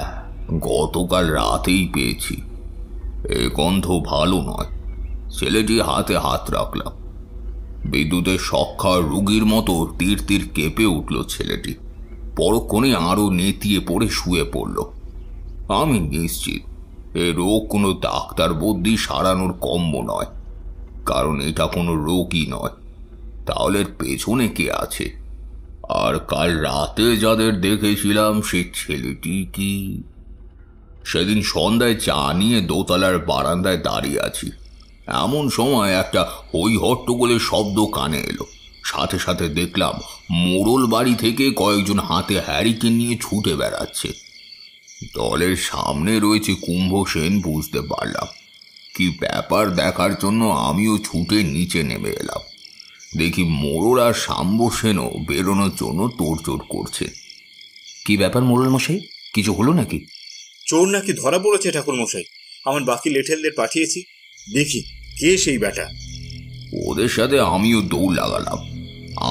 গতকাল রাতেই পেয়েছি। এই গন্ধ ভালো নয়। ছেলেটি হাতে হাত রাখলাম। বিদ্যুতের সক্ষা রুগীর মতো তীর তীর কেঁপে উঠল ছেলেটি। পরক্ষণে আরো নেতিয়ে পড়ে শুয়ে পড়ল। আমি নিশ্চিত এ রোগ কোনো ডাক্তার বুদ্ধি সারানোর কম্য নয়, কারণ এটা কোনো রোগই নয়। তাহলে এর পেছনে কে আছে? আর কাল রাতে যাদের দেখেছিলাম সে ছেলেটি কি? সেদিন সন্ধ্যায় চা নিয়ে দোতলার বারান্দায় দাঁড়িয়ে আছি, এমন সময় একটা হই হট্টগোলের শব্দ কানে এলো। সাথে সাথে দেখলাম মোড়ল বাড়ি থেকে কয়েকজন হাতে হ্যারিকেন নিয়ে ছুটে বেড়াচ্ছে। দলের সামনে রয়েছে কুম্ভ সেন বুঝতে পারলাম। কি ব্যাপার দেখার জন্য আমিও ছুটে নিচে নেমে এলাম। দেখি মোড়ল আর শাম্ব সেনও বেরোনোর জন্য তোড়জোড় করছে। কি ব্যাপার মোড়ল মশাই, কিছু হলো নাকি? চোর নাকি ধরা পড়েছে ঠাকুর মশাই। আমার বাকি লেঠেলদের পাঠিয়েছি, দেখি কে সেই ব্যাটা। ওদের সাথে আমিও দৌড় লাগালাম।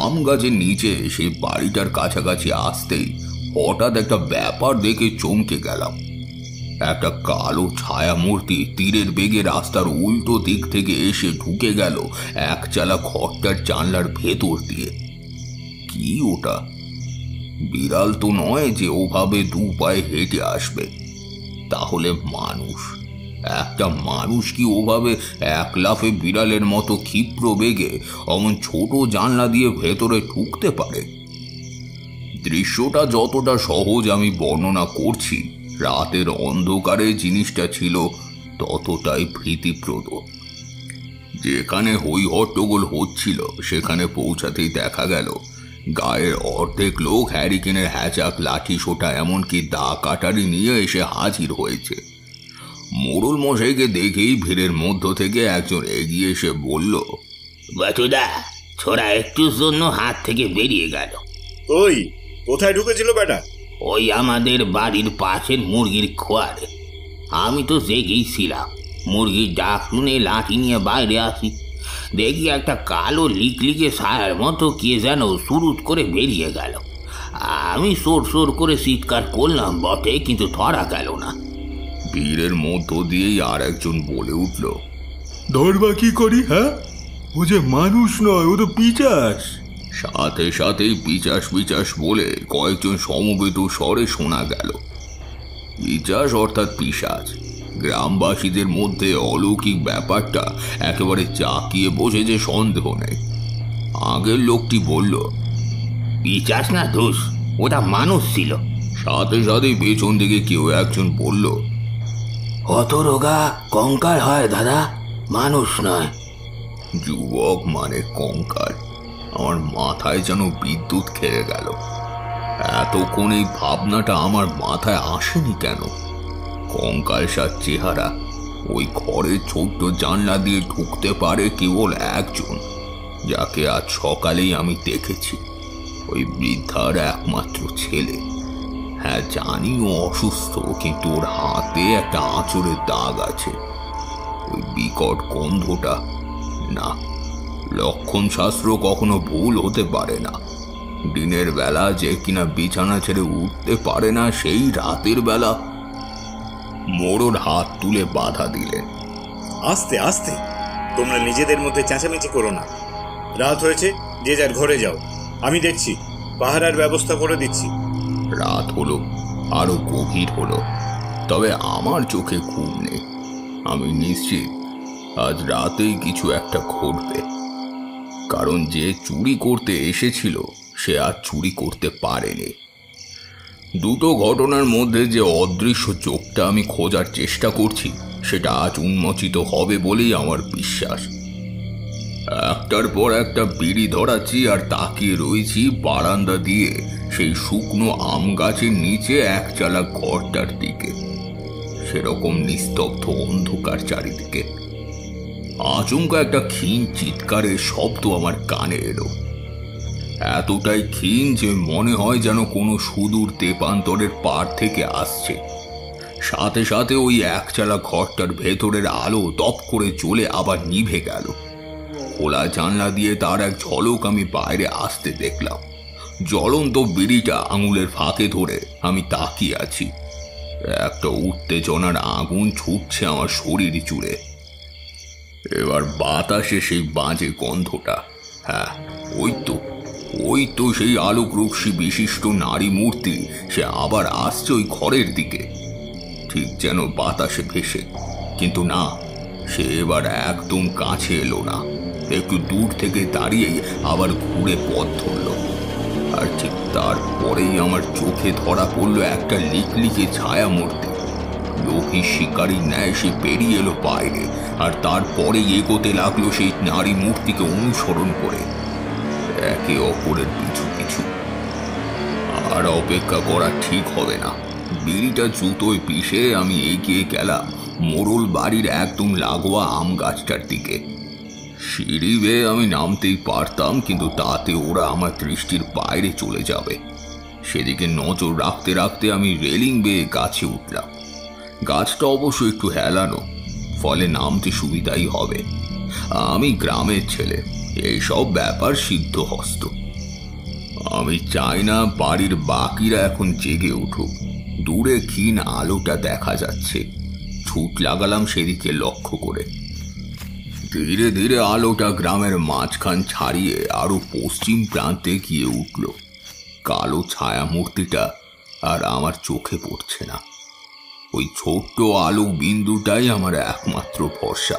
আম গাছের নিচে সেই বাড়িটার কাছাকাছি আসতেই হঠাৎ একটা ব্যাপার দেখে চমকে গেলাম। একটা কালো ছায়া মূর্তি তীরের বেগে রাস্তার উল্টো দিক থেকে এসে ঢুকে গেল একচালা ঘরটার জানলার ভেতর দিয়ে। কি ওটা? বিড়াল তো নয় যে ওভাবে দু পায়ে হেঁটে আসবে। তাহলে মানুষ। একটা মানুষ কি ওভাবে এক লাফে বিড়ালের মতো ক্ষিপ্র বেগে অমন ছোট জানলা দিয়ে ভেতরে ঢুকতে পারে? দৃশ্যটা যতটা সহজ আমি বর্ণনা করছি, রাতের অন্ধকারে জিনিসটা ছিল ততটাই ভীতিপ্রদ। যেখানে হই হট্টগোল হচ্ছিল সেখানে পৌঁছাতেই দেখা গেল গায়ের অর্ধেক লোক হ্যারিকেনের হ্যাচাক, লাঠি সোটা, এমনকি দা কাটারি নিয়ে এসে হাজির হয়েছে। মোড়ল মশাইকে দেখেই ভিড়ের মধ্য থেকে একজন এগিয়ে এসে বলল, বাটুদা, ছোড়া একটুর জন্য হাত থেকে বেরিয়ে গেল। ওই কোথায় ঢুকেছিল বেটা? ওই আমাদের বাড়ির পাশের মুরগির খোয়ারে। আমি তো জেগেই ছিলাম। মুরগির ডাক শুনে লাঠি নিয়ে বাইরে আসি, দেখি একটা কালো লিকলিকে ছায়ার মতো কে যেন সুরুত করে বেরিয়ে গেল। আমি সোর সোর করে চিৎকার করলাম বটে, কিন্তু ধরা গেল না। ভিড়ের মধ্য দিয়েই আর একজন বলে উঠল, ধরবা কি করি? হ্যাঁ, ও যে মানুষ নয়, ও তো পিচাস। সাথে সাথেই পিচাস পিচাস বলে কয়েকজন সমবেত স্বরে শোনা গেল। পিচাস অর্থাৎ পিশাচ গ্রামবাসীদের মধ্যে অলৌকিক ব্যাপারটা একেবারে চাকিয়ে বসেছে, সন্দেহ নেই। আগের লোকটি বলল, পিচাস না দোষ, ওটা মানুষ ছিল। সাথে সাথেই পেছন থেকে কেউ একজন বলল, অত রোগা কঙ্কাল হয় দাদা, মানুষ নয়। যুবক মানে কঙ্কাল। আমার মাথায় যেন বিদ্যুৎ খেয়ে গেল। এতক্ষণ এই ভাবনাটা আমার মাথায় আসেনি কেন? কঙ্কালসার চেহারা, ওই ঘরের ছোট্ট জানলা দিয়ে ঢুকতে পারে কেবল একজন, যাকে আজ সকালেই আমি দেখেছি, ওই বৃদ্ধার একমাত্র ছেলে। হ্যাঁ, জানি ও অসুস্থ, কিন্তু ওর হাতে একটা আঁচড়ের দাগ আছে। ওই বিকট গন্ধটা, না, লক্ষণ শাস্ত্র কখনো ভুল হতে পারে না। দিনের বেলা যে কিনা বিছানা ছেড়ে উঠতে পারে না, সেই রাতের বেলা। মোড়ল হাত তুলে বাধা দিলেন, আস্তে আস্তে, তোমরা নিজেদের মধ্যে চেঁচামেচি করো না। রাত হয়েছে, যে যার ঘরে যাও। আমি দেখছি, পাহারার ব্যবস্থা করে দিচ্ছি। রাত হলো, আরো গভীর হলো, তবে আমার চোখে ঘুম নেই। আমি নিশ্চিত আজ রাতেই কিছু একটা ঘটবে, কারণ যে চুরি করতে এসেছিল সে আর চুরি করতে পারেনি। দুটো ঘটনার মধ্যে যে অদৃশ্য চোখটা আমি খোঁজার চেষ্টা করছি, সেটা আজ উন্মোচিত হবে বলেই আমার বিশ্বাস। একটার পর একটা বিড়ি ধরাচ্ছি আর তাকিয়ে রয়েছি বারান্দা দিয়ে সেই শুকনো আম গাছের নিচে একচালা ঘরটার দিকে। সেরকম নিস্তব্ধ অন্ধকার চারিদিকে। আচমকা একটা ক্ষীণ চিৎকারের শব্দ আমার কানে এলো। এতটাই ক্ষীণ যে মনে হয় যেন কোনো সুদূর তেপান্তরের পার থেকে আসছে। সাথে সাথে ওই একচালা ঘরটার ভেতরের আলো দপ করে জ্বলে আবার নিভে গেল। খোলা জানলা দিয়ে তার এক ঝলক আমি বাইরে আসতে দেখলাম। জ্বলন্ত বিড়িটা আঙুলের ফাঁকে ধরে আমি তাকিয়ে আছি। একটা উত্তেজনার আগুন ছুটছে আমার শরীর জুড়ে। এবার বাতাসে সেই বাজে গন্ধটা। হ্যাঁ, ওই তো সেই আলোক রশ্মি বিশিষ্ট নারী মূর্তি, সে আবার আসছে ওই ঘরের দিকে, ঠিক যেন বাতাসে ভেসে। কিন্তু না, সে এবার একদম কাছে এলো না, একটু দূর থেকে দাঁড়িয়েই আবার ঘুরে পথ ধরল। আর ঠিক তারপরেই আমার চোখে ধরা পড়ল একটা লিকলিকে ছায়া মূর্তি। লোভী শিকারী ন্যায় সে বেরিয়ে এলো বাইরে, আর তারপরেই এগোতে লাগলো সেই নারী মূর্তিকে অনুসরণ করে, একে অপরের পিছু পিছু। আর অপেক্ষা করা ঠিক হবে না। বিড়িটা জুতোয় পিষে আমি এগিয়ে গেলাম মোড়ল বাড়ির একদম লাগোয়া আম গাছটার দিকে। সিঁড়ি বেয়ে আমি নামতেই পারতাম, কিন্তু তাতে ওরা আমার দৃষ্টির বাইরে চলে যাবে। সেদিকে নজর রাখতে রাখতে আমি রেলিং বেয়ে গাছে উঠলাম। গাছটা অবশ্য একটু হেলানো, ফলে নামতে সুবিধাই হবে। আমি গ্রামের ছেলে, এইসব ব্যাপার সিদ্ধহস্ত। আমি চাই না বাড়ির বাকিরা এখন জেগে উঠুক। দূরে ক্ষীণ আলোটা দেখা যাচ্ছে, ছুট লাগালাম সেদিকে লক্ষ্য করে। ধীরে ধীরে আলোটা গ্রামের মাঝখান ছাড়িয়ে আরো পশ্চিম প্রান্তে গিয়ে উঠল। কালো ছায়া মূর্তিটা আর আমার চোখে পড়ছে না। ওই ছোট্ট আলো বিন্দুটাই আমার একমাত্র ভরসা।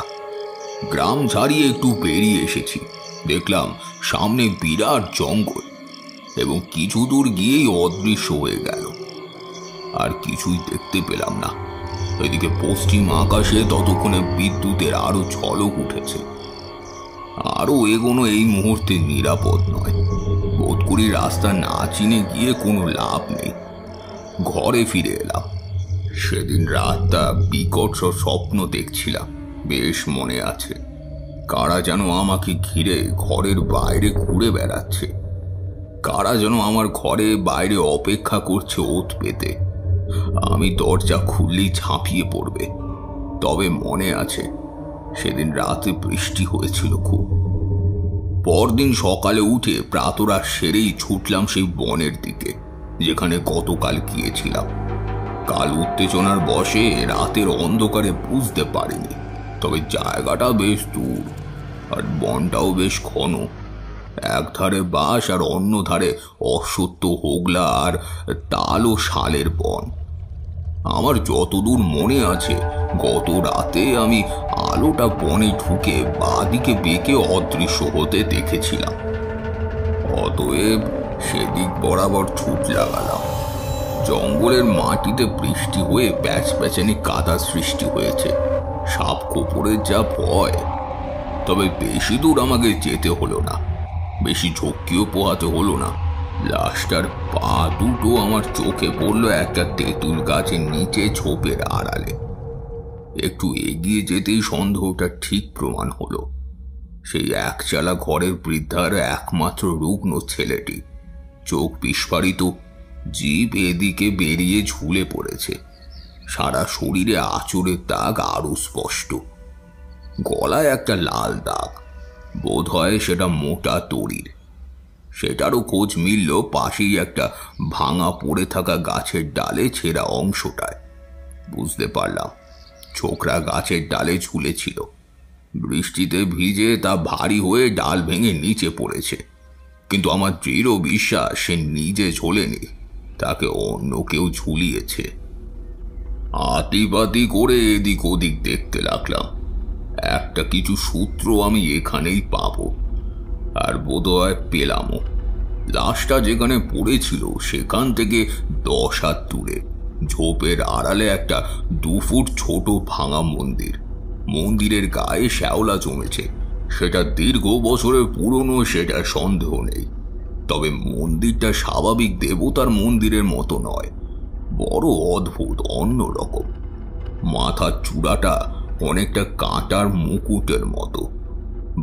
গ্রাম ছাড়িয়ে একটু বেরিয়ে এসেছি, দেখলাম সামনে বিরাট জঙ্গল, এবং কিছু দূর গিয়েই অদৃশ্য হয়ে গেল। আর কিছুই দেখতে পেলাম না। এদিকে পশ্চিম আকাশে ততক্ষণে বিদ্যুতের আরো ঝলক উঠেছে। আরো এগোনো এই মুহূর্তে নিরাপদ নয়। বোধ পুরোপুরি রাস্তা না চিনে গিয়ে কোনো লাভ নেই। ঘরে ফিরে এলাম। সেদিন রাতটা বিকট সব স্বপ্ন দেখছিলাম, বেশ মনে আছে। কারা যেন আমাকে ঘিরে ঘরের বাইরে ঘুরে বেড়াচ্ছে, কারা যেন আমার ঘরে বাইরে অপেক্ষা করছে ওত পেতে। আমি দরজা খুললেই ঝাঁপিয়ে পড়বে। তবে মনে আছে সেদিন রাতে বৃষ্টি হয়েছিল খুব। পরদিন সকালে উঠে প্রাতরা সেরেই ছুটলাম সেই বনের দিকে যেখানে গতকাল গিয়েছিলাম। কাল উত্তেজনার বশে রাতের অন্ধকারে বুঝতে পারিনি, তবে জায়গাটা বেশ দূর আর বনটাও বেশ ঘন। এক ধারে বাঁশ আর অন্য ধারে অশ্বত্থ, হোগলা আর তাল ও শালের বন। আমার যতদূর মনে আছে গত রাতে আমি আলোটা বনে ঢুকে বাঁদিকে বেঁকে অদৃশ্য হতে দেখেছিলাম। অতএব সেদিক বরাবর ছুট লাগালাম। জঙ্গলের মাটিতে বৃষ্টি হয়ে প্যাচ প্যাচানি কাদা সৃষ্টি হয়েছে, সাপ কোপরের যা ভয়। তবে বেশি দূর আমাকে যেতে হলো না, বেশি ঝক্কিও পোহাতে হলো না। লাশটার পা দুটো আমার চোখে পড়লো একটা তেঁতুল গাছের নিচে ঝোপের আড়ালে। একটু এগিয়ে যেতেই সন্দেহটা ঠিক প্রমাণ হলো। সেই একচালা ঘরের বৃদ্ধার একমাত্র রুগ্ন ছেলেটি, চোখ বিস্ফারিত, জিভ এদিকে বেরিয়ে ঝুলে পড়েছে। সারা শরীরে আঁচড়ের দাগ আরো স্পষ্ট। গলায় একটা লাল দাগ, বোধ হয় সেটা মোটা তরির। সেটারও খোঁজ মিলল পাশেই একটা ভাঙা পড়ে থাকা গাছের ডালে ছেঁড়া অংশটায়। বুঝতে পারলাম ছোকরা গাছের ডালে ঝুলেছিল। বৃষ্টিতে ভিজে তা ভারী হয়ে ডাল ভেঙে নিচে পড়েছে, কিন্তু আমার দৃঢ় বিশ্বাস সে নিজে ঝোলেনি, তাকে অন্য কেউ ঝুলিয়েছে। আতিপাতি করে এদিক ওদিক দেখতে লাগলাম। একটা কিছু সূত্র আমি এখানেই পাবো, আর বোধহয় পেলামও। লাশটা যেখানে পড়েছিল সেখান থেকে 10 হাত দূরে ঝোপের আড়ালে একটা 2 ফুট ছোট ভাঙা মন্দির। মন্দিরের গায়ে শ্যাওলা জমেছে, সেটা দীর্ঘ বছরের পুরনো, সেটা সন্দেহ নেই। তবে মন্দিরটা স্বাভাবিক দেবতার মন্দিরের মতো নয়, বড় অদ্ভুত, অন্যরকম। মাথার চূড়াটা অনেকটা কাঁটার মুকুটের মতো।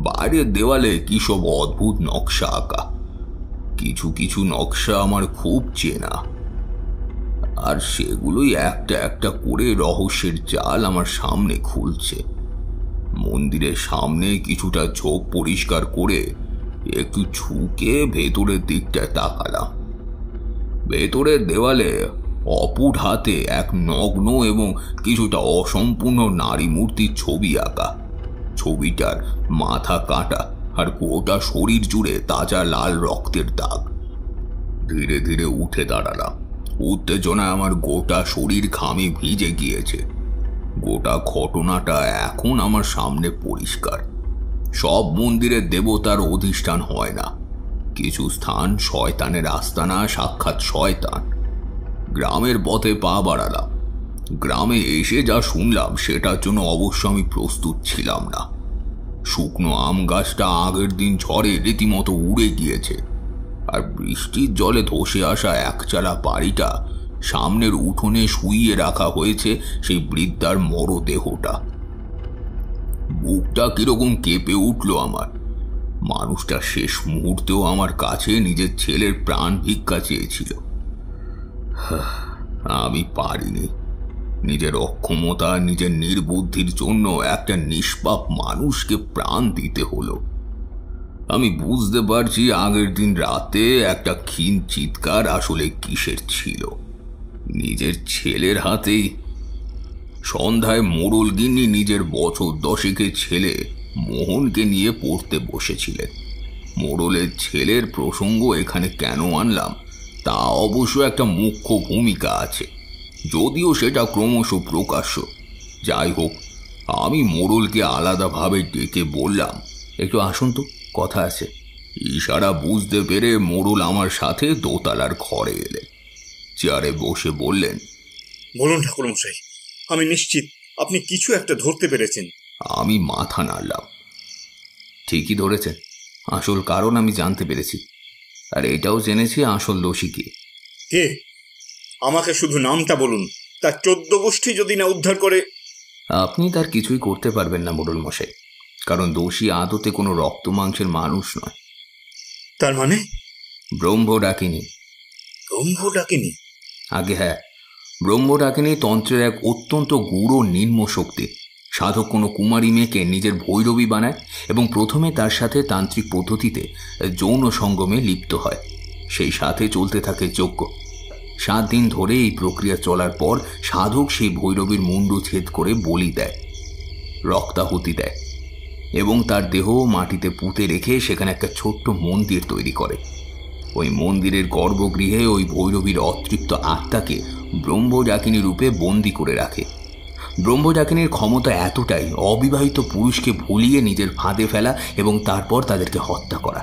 বাইরের দেওয়ালে কি সব অদ্ভুত নকশা আঁকা। কিছু কিছু নকশা আমার খুব চেনা, আর সেগুলোই একটা একটা করে রহস্যের জাল আমার সামনে খুলছে। মন্দিরের সামনে কিছুটা ঝোপ পরিষ্কার করে একটু ঝুঁকে ভেতরের দিকটায় তাকালাম। ভেতরের দেওয়ালে অপুট হাতে এক নগ্ন এবং কিছুটা অসম্পূর্ণ নারী মূর্তির ছবি আঁকা। ছবিটার মাথা কাটা আর গোটা শরীর জুড়ে তাজা লাল রক্তের দাগ। ধীরে ধীরে উঠে দাঁড়ালাম। উত্তেজনায় আমার গোটা শরীর ঘামে ভিজে গিয়েছে। গোটা ঘটনাটা এখন আমার সামনে পরিষ্কার। সব মন্দিরের দেবতার অধিষ্ঠান হয় না, কিছু স্থান শয়তানের আস্তানা, সাক্ষাৎ শয়তান। গ্রামের পথে পা বাড়ালাম। গ্রামে এসে যা শুনলাম সেটার জন্য অবশ্য আমি প্রস্তুত ছিলাম না। শুকনো আম গাছটা আগের দিন ঝড়ে রীতিমতো উড়ে গিয়েছে, আর বৃষ্টির জলে ধসে আসা একচালা বাড়িটা সামনের উঠোনে শুইয়ে রাখা হয়েছে সেই বৃদ্ধার মরদেহটা। বুকটা কিরকম কেঁপে উঠল আমার। মানুষটা শেষ মুহূর্তেও আমার কাছে নিজের ছেলের প্রাণ ভিক্ষা চেয়েছিল। আমি পারিনি। নিজের অক্ষমতা, নিজের নির্বুদ্ধির জন্য একটা নিষ্পাপ মানুষকে প্রাণ দিতে হলো। আমি বুঝতে পারছি আগের দিন রাতে একটা ক্ষীণ চিৎকার আসলে কিসের ছিল। নিজের ছেলের হাতেই। সন্ধ্যায় মোড়ল গিন্নি নিজের বছর 10 ছেলে মোহনকে নিয়ে পড়তে বসেছিলেন। মোড়লের ছেলের প্রসঙ্গ এখানে কেন আনলাম তা অবশ্য একটা মুখ্য ভূমিকা আছে, যদিও সেটা ক্রমশ প্রকাশ্য। যাই হোক, আমি মোড়লকে আলাদাভাবে ডেকে বললাম, একটু আসুন তো, কথা আছে। ইশারা বুঝতে পেরে মোড়ল আমার সাথে দোতলার ঘরে এলেন। চেয়ারে বসে বললেন, বলুন ঠাকুরমশাই, আমি নিশ্চিত আপনি কিছু একটা ধরতে পেরেছেন। আমি মাথা নাড়লাম। ঠিকই ধরেছেন, আসল কারণ আমি জানতে পেরেছি। আর এটাও জেনেছি আসল দোষী কে। কে? আমাকে শুধু নামটা বলুন, তার 14 গোষ্ঠী যদি না উদ্ধার করে। আপনি তার কিছুই করতে পারবেন না মোড়ল মশাই, কারণ দোষী আদতে কোনো রক্ত মাংসের মানুষ নয়। তার মানে? ব্রহ্ম ডাকিনী। ব্রহ্ম ডাকিনী? আগে হ্যাঁ, ব্রহ্ম ডাকিনী তন্ত্রের এক অত্যন্ত গূঢ় নিম্ন শক্তি। সাধক কোনো কুমারী মেয়েকে নিজের ভৈরবী বানায় এবং প্রথমে তার সাথে তান্ত্রিক পদ্ধতিতে যৌন সঙ্গমে লিপ্ত হয়। সেই সাথে চলতে থাকে যজ্ঞ। 7 দিন ধরে এই প্রক্রিয়া চলার পর সাধক সেই ভৈরবীর মুন্ডু ছেদ করে বলি দেয়, রক্তাহুতি দেয় এবং তার দেহ মাটিতে পুঁতে রেখে সেখানে একটা ছোট্ট মন্দির তৈরি করে। ওই মন্দিরের গর্ভগৃহে ওই ভৈরবীর অতৃপ্ত আত্মাকে ব্রহ্মডাকিনী রূপে বন্দি করে রাখে। ব্রহ্মডাকিনীর ক্ষমতা এতটাই অবিবাহিত পুরুষকে ভুলিয়ে নিজের ফাঁদে ফেলা এবং তারপর তাদেরকে হত্যা করা,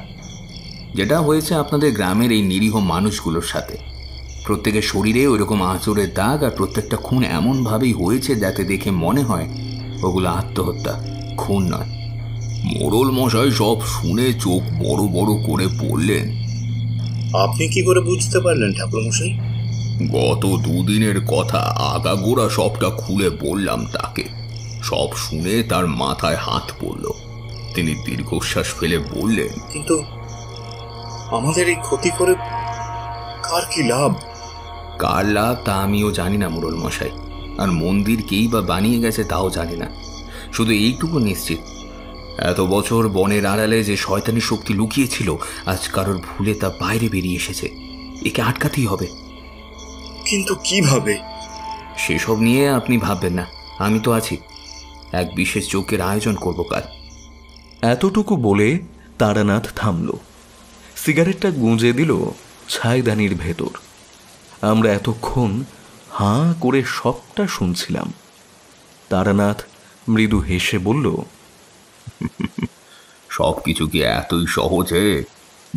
যেটা হয়েছে আপনাদের গ্রামের এই নিরীহ মানুষগুলোর সাথে। প্রত্যেকের শরীরে ওইরকম আঁচড়ের দাগ, আর প্রত্যেকটা খুন এমনভাবেই হয়েছে যাতে দেখে মনে হয় ওগুলো আত্মহত্যা, খুন নয়। মোড়ল মশাই সব শুনে চোখ বড় বড় করে পড়লেন। আপনি কি করে বুঝতে পারলেন ঠাকুর মশাই? গত 2 দিনের কথা আগাগোড়া সবটা খুলে বললাম তাকে। সব শুনে তার মাথায় হাত পড়ল। তিনি দীর্ঘশ্বাস ফেলে বললেন, কিন্তু আমাদের এই ক্ষতি করে কার কি লাভ? কার লাভ তা আমিও জানি না মোড়ল মশাই, আর মন্দির কেই বা বানিয়ে গেছে তাও জানি না। শুধু এইটুকু নিশ্চিত, এত বছর বনের আড়ালে যে শয়তানি শক্তি লুকিয়েছিল আজ কারোর ভুলে তা বাইরে বেরিয়ে এসেছে। একে আটকাতেই হবে। কিন্তু কিভাবে? সেসব নিয়ে আপনি ভাববেন না, আমি তো আছি। এক বিশেষ যজ্ঞের আয়োজন করব কাল। এতটুকু বলে তারানাথ থামল। সিগারেটটা গুঁজে দিল ছাইদানির ভেতর। আমরা এতক্ষণ হাঁ করে সবটা শুনছিলাম। তারানাথ মৃদু হেসে বলল, সবকিছু কি এতই সহজে?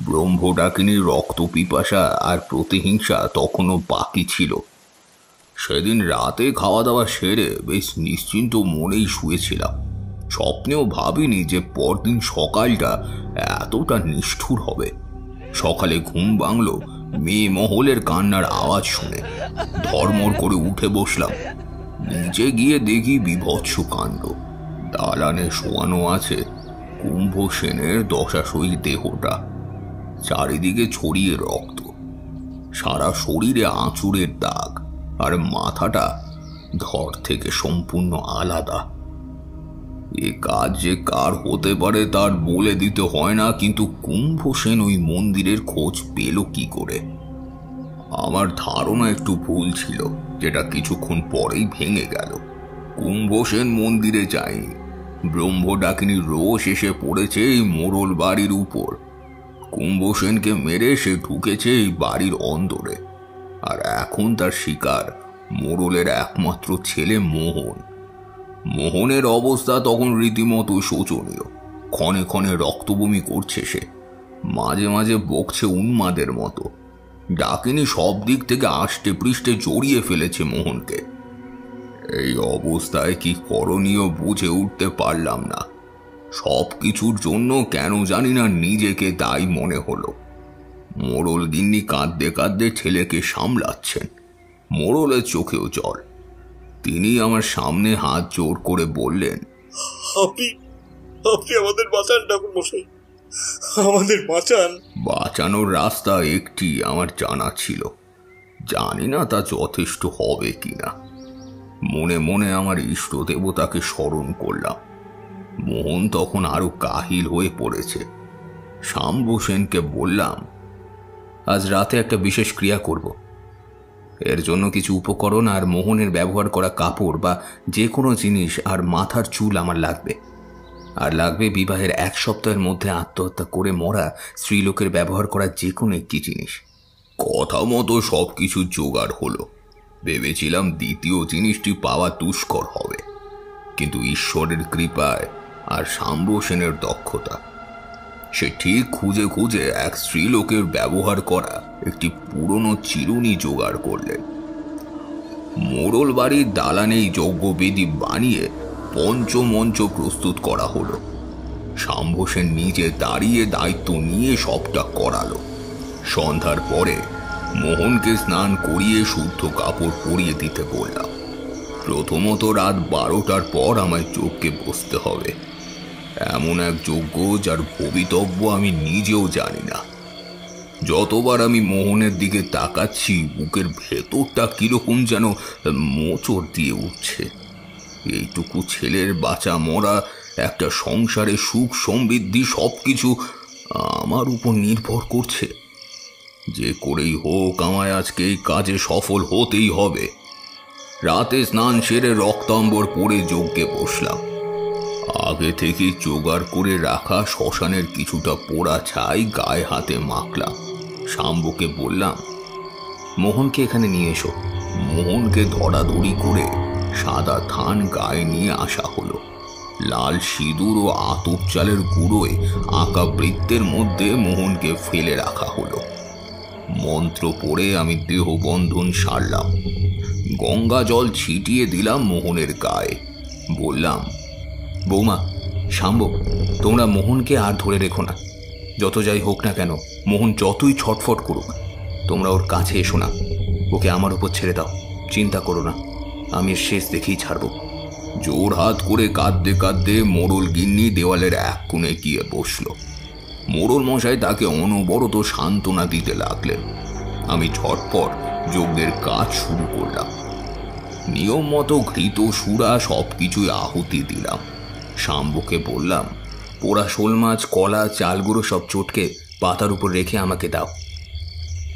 ব্রহ্মডাকিনীর রক্ত পিপাসা আর প্রতিহিংসা তখনও বাকি ছিল। সেদিন রাতে খাওয়া দাওয়া সেরে বেশ নিশ্চিন্ত মনেই শুয়েছিলাম। স্বপ্নেও ভাবিনি যে পরদিন সকালটা এতটা নিষ্ঠুর হবে। সকালে ঘুম ভাঙল মেয়ে মহলের কান্নার আওয়াজ শুনে। ধর্মর করে উঠে বসলাম। নিচে গিয়ে দেখি বিভৎস কাণ্ড। দালানে শোয়ানো আছে কুম্ভসেনের দশাশয়ী দেহটা। চারিদিকে ছড়িয়ে রক্ত, সারা শরীরে আঁচড়ের দাগ, আর মাথাটা ধর থেকে সম্পূর্ণ আলাদা। এ কাজ যে কার হতে পারে তার বলে দিতে হয় না, কিন্তু কুম্ভসেন ওই মন্দিরের খোঁজ পেল কি করে? আমার ধারণা একটু ভুল ছিল, যেটা কিছুক্ষণ পরেই ভেঙে গেল। কুম্ভসেন মন্দিরে যায়নি। ব্রহ্মডাকিনীর রোষ এসে পড়েছে এই মোড়ল বাড়ির উপর। কুম্ভসেনকে মেরে সে ঢুকেছে এই বাড়ির অন্দরে, আর এখন তার শিকার মোড়লের একমাত্র ছেলে মোহন। মোহনের অবস্থা তখন রীতিমতো শোচনীয়। ক্ষণে ক্ষণে রক্তবমি করছে সে, মাঝে মাঝে বকছে উন্মাদের মতো। ডাকিনী সব দিক থেকে আষ্টে পৃষ্ঠে জড়িয়ে ফেলেছে মোহনকে। এই অবস্থায় কি করণীয় বুঝে উঠতে পারলাম না। সব কিছুর জন্য কেন জানি না নিজেকে দায়ী মনে হলো। মোড়ল গিন্নি কাঁদতে কাঁদতে ছেলেকে সামলাচ্ছেন। মোড়লের চোখেও জল। তিনি আমার সামনে হাত জোর করে বললেন, আপনি আমাদের বাঁচান ঠাকুর মশাই, আমাদের বাঁচান। বাঁচানোর রাস্তা একটি আমার জানা ছিল, জানি না তা যথেষ্ট হবে কিনা। মনে মনে আমার ইষ্ট দেবতাকে স্মরণ করলাম। মোহন তখন আরো কাহিল হয়ে পড়েছে। শাম্বু সেনকে বললাম, আজ রাতে একটা বিশেষ ক্রিয়া করব। এর জন্য কিছু উপকরণ আর মোহনের ব্যবহার করা কাপড় বা যে কোনো জিনিস আর মাথার চুল আমার লাগবে। আর লাগবে বিবাহের 1 সপ্তাহের মধ্যে আত্মহত্যা করে মরা স্ত্রীলোকের ব্যবহার করা যে কোনো একটি জিনিস। কথা মতো সব কিছু জোগাড় হলো। ভেবেছিলাম দ্বিতীয় জিনিসটি পাওয়া দুষ্কর হবে, কিন্তু ঈশ্বরের কৃপায় আর শাম্বু সেনের দক্ষতা, সে ঠিক খুঁজে খুঁজে এক স্ত্রীলোকের ব্যবহার করা একটি পুরনো চিরুনি জোগাড় করলেন। মোড়ল বাড়ির দালানেই যজ্ঞবেদী বানিয়ে পঞ্চমঞ্চ প্রস্তুত করা হলো। শাম্বু সেন নিজে দাঁড়িয়ে দায়িত্ব নিয়ে সবটা করালো। সন্ধ্যার পরে মোহনকে স্নান করিয়ে শুদ্ধ কাপড় পরিয়ে দিতে বললাম। প্রথমত রাত 12টার পর আমায় যজ্ঞে বসতে হবে। এমন এক যজ্ঞ যার ভবিতব্য আমি নিজেও জানি না। যতবার আমি মোহনের দিকে তাকাচ্ছি বুকের ভেতরটা কিরকম যেন মোচড় দিয়ে উঠছে। এইটুকু ছেলের বাঁচা মরা একটা সংসারে সুখ সমৃদ্ধি সবকিছু আমার উপর নির্ভর করছে। যে করেই হোক আমায় আজকে এই কাজে সফল হতেই হবে। রাতে স্নান সেরে রক্তাম্বর পরে যজ্ঞে বসলাম। আগে থেকে জোগাড় করে রাখা শ্মশানের কিছুটা পোড়া ছাই গায়ে হাতে মাখলাম। শাম্বুকে বললাম, মোহনকে এখানে নিয়ে এসো। মোহনকে ধরাধরি করে সাদা থান গায়ে নিয়ে আসা হলো। লাল সিঁদুর ও আতপ চালের গুঁড়োয় আঁকা বৃত্তের মধ্যে মোহনকে ফেলে রাখা হলো। মন্ত্র পড়ে আমি দেহবন্ধন সারলাম। গঙ্গা জল ছিটিয়ে দিলাম মোহনের গায়ে। বললাম, বৌমা, শাম্ব, তোমরা মোহনকে আর ধরে রেখো না। যত যাই হোক না কেন, মোহন যতই ছটফট করুক, তোমরা ওর কাছে এসো না। ওকে আমার উপর ছেড়ে দাও, চিন্তা করো না, আমি এর শেষ দেখেই ছাড়ব। জোর হাত করে কাঁদতে কাঁদতে মোড়ল গিন্নি দেওয়ালের এক কোণে গিয়ে বসল। মোড়ল মশাই তাকে অনবরত সান্ত্বনা দিতে লাগলেন। আমি ঝটপট যজ্ঞের কাজ শুরু করলাম। নিয়ম মতো ঘৃত সুরা সবকিছুই আহুতি দিলাম। শাম্বুকে বললাম, পোড়া শোল মাছ, কলা, চালগুঁড়ো সব চটকে পাতার উপর রেখে আমাকে দাও।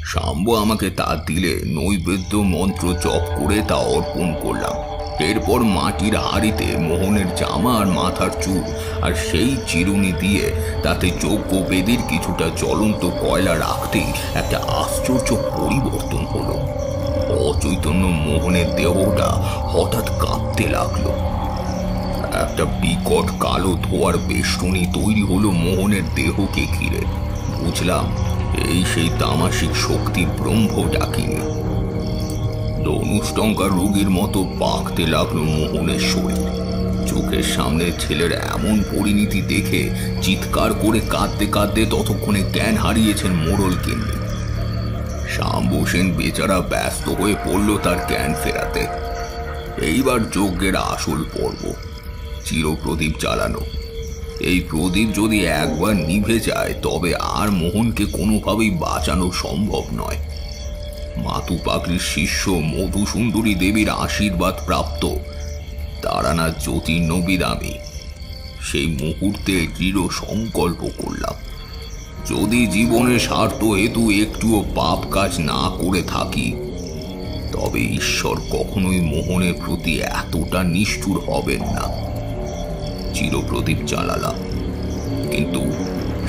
শাম্বু আমাকে তা দিলে নৈবেদ্য মন্ত্র জপ করে তা অর্পণ করলাম। এরপর মাটির হাঁড়িতে মোহনের জামা আর মাথার চুল আর সেই চিরুনি দিয়ে তাতে যজ্ঞ বেদির কিছুটা জ্বলন্ত কয়লা রাখতেই একটা আশ্চর্য পরিবর্তন হলো। অচৈতন্য মোহনের দেহটা হঠাৎ কাঁপতে লাগলো। একটা বিকট কালো ধোয়ার বেষ্টনী তৈরি হলো মোহনের দেহকে ঘিরে। বুঝলাম এই সেই তামাসিক শক্তি ব্রহ্ম ডাকিনি। ধনুষ্টঙ্কার রোগীর মতো পাকতে লাগলো মোহনের শরীর। চোখের সামনে ছেলের এমন পরিণতি দেখে চিৎকার করে কাঁদতে কাঁদতে ততক্ষণে জ্ঞান হারিয়েছেন মোড়ল গিন্নি। শাম্বু সেন বেচারা ব্যস্ত হয়ে পড়ল তার জ্ঞান ফেরাতে। এইবার যজ্ঞের আসল পর্ব, চিরপ্রদীপ জ্বালানো। এই প্রদীপ যদি একবার নিভে যায় তবে আর মোহনকে কোনোভাবেই বাঁচানো সম্ভব নয়। মাতু পাগলির শিষ্য মধুসুন্দরী দেবীর আশীর্বাদ প্রাপ্ত তারানাথ জ্যোতির্নবিদ আমি। সেই মুহূর্তে দৃঢ় সংকল্প করলাম, যদি জীবনে স্বার্থ হেতু একটুও পাপ কাজ না করে থাকি তবে ঈশ্বর কখনোই মোহনের প্রতি এতটা নিষ্ঠুর হবেন না। চিরপ্রদীপ জ্বালালাম, কিন্তু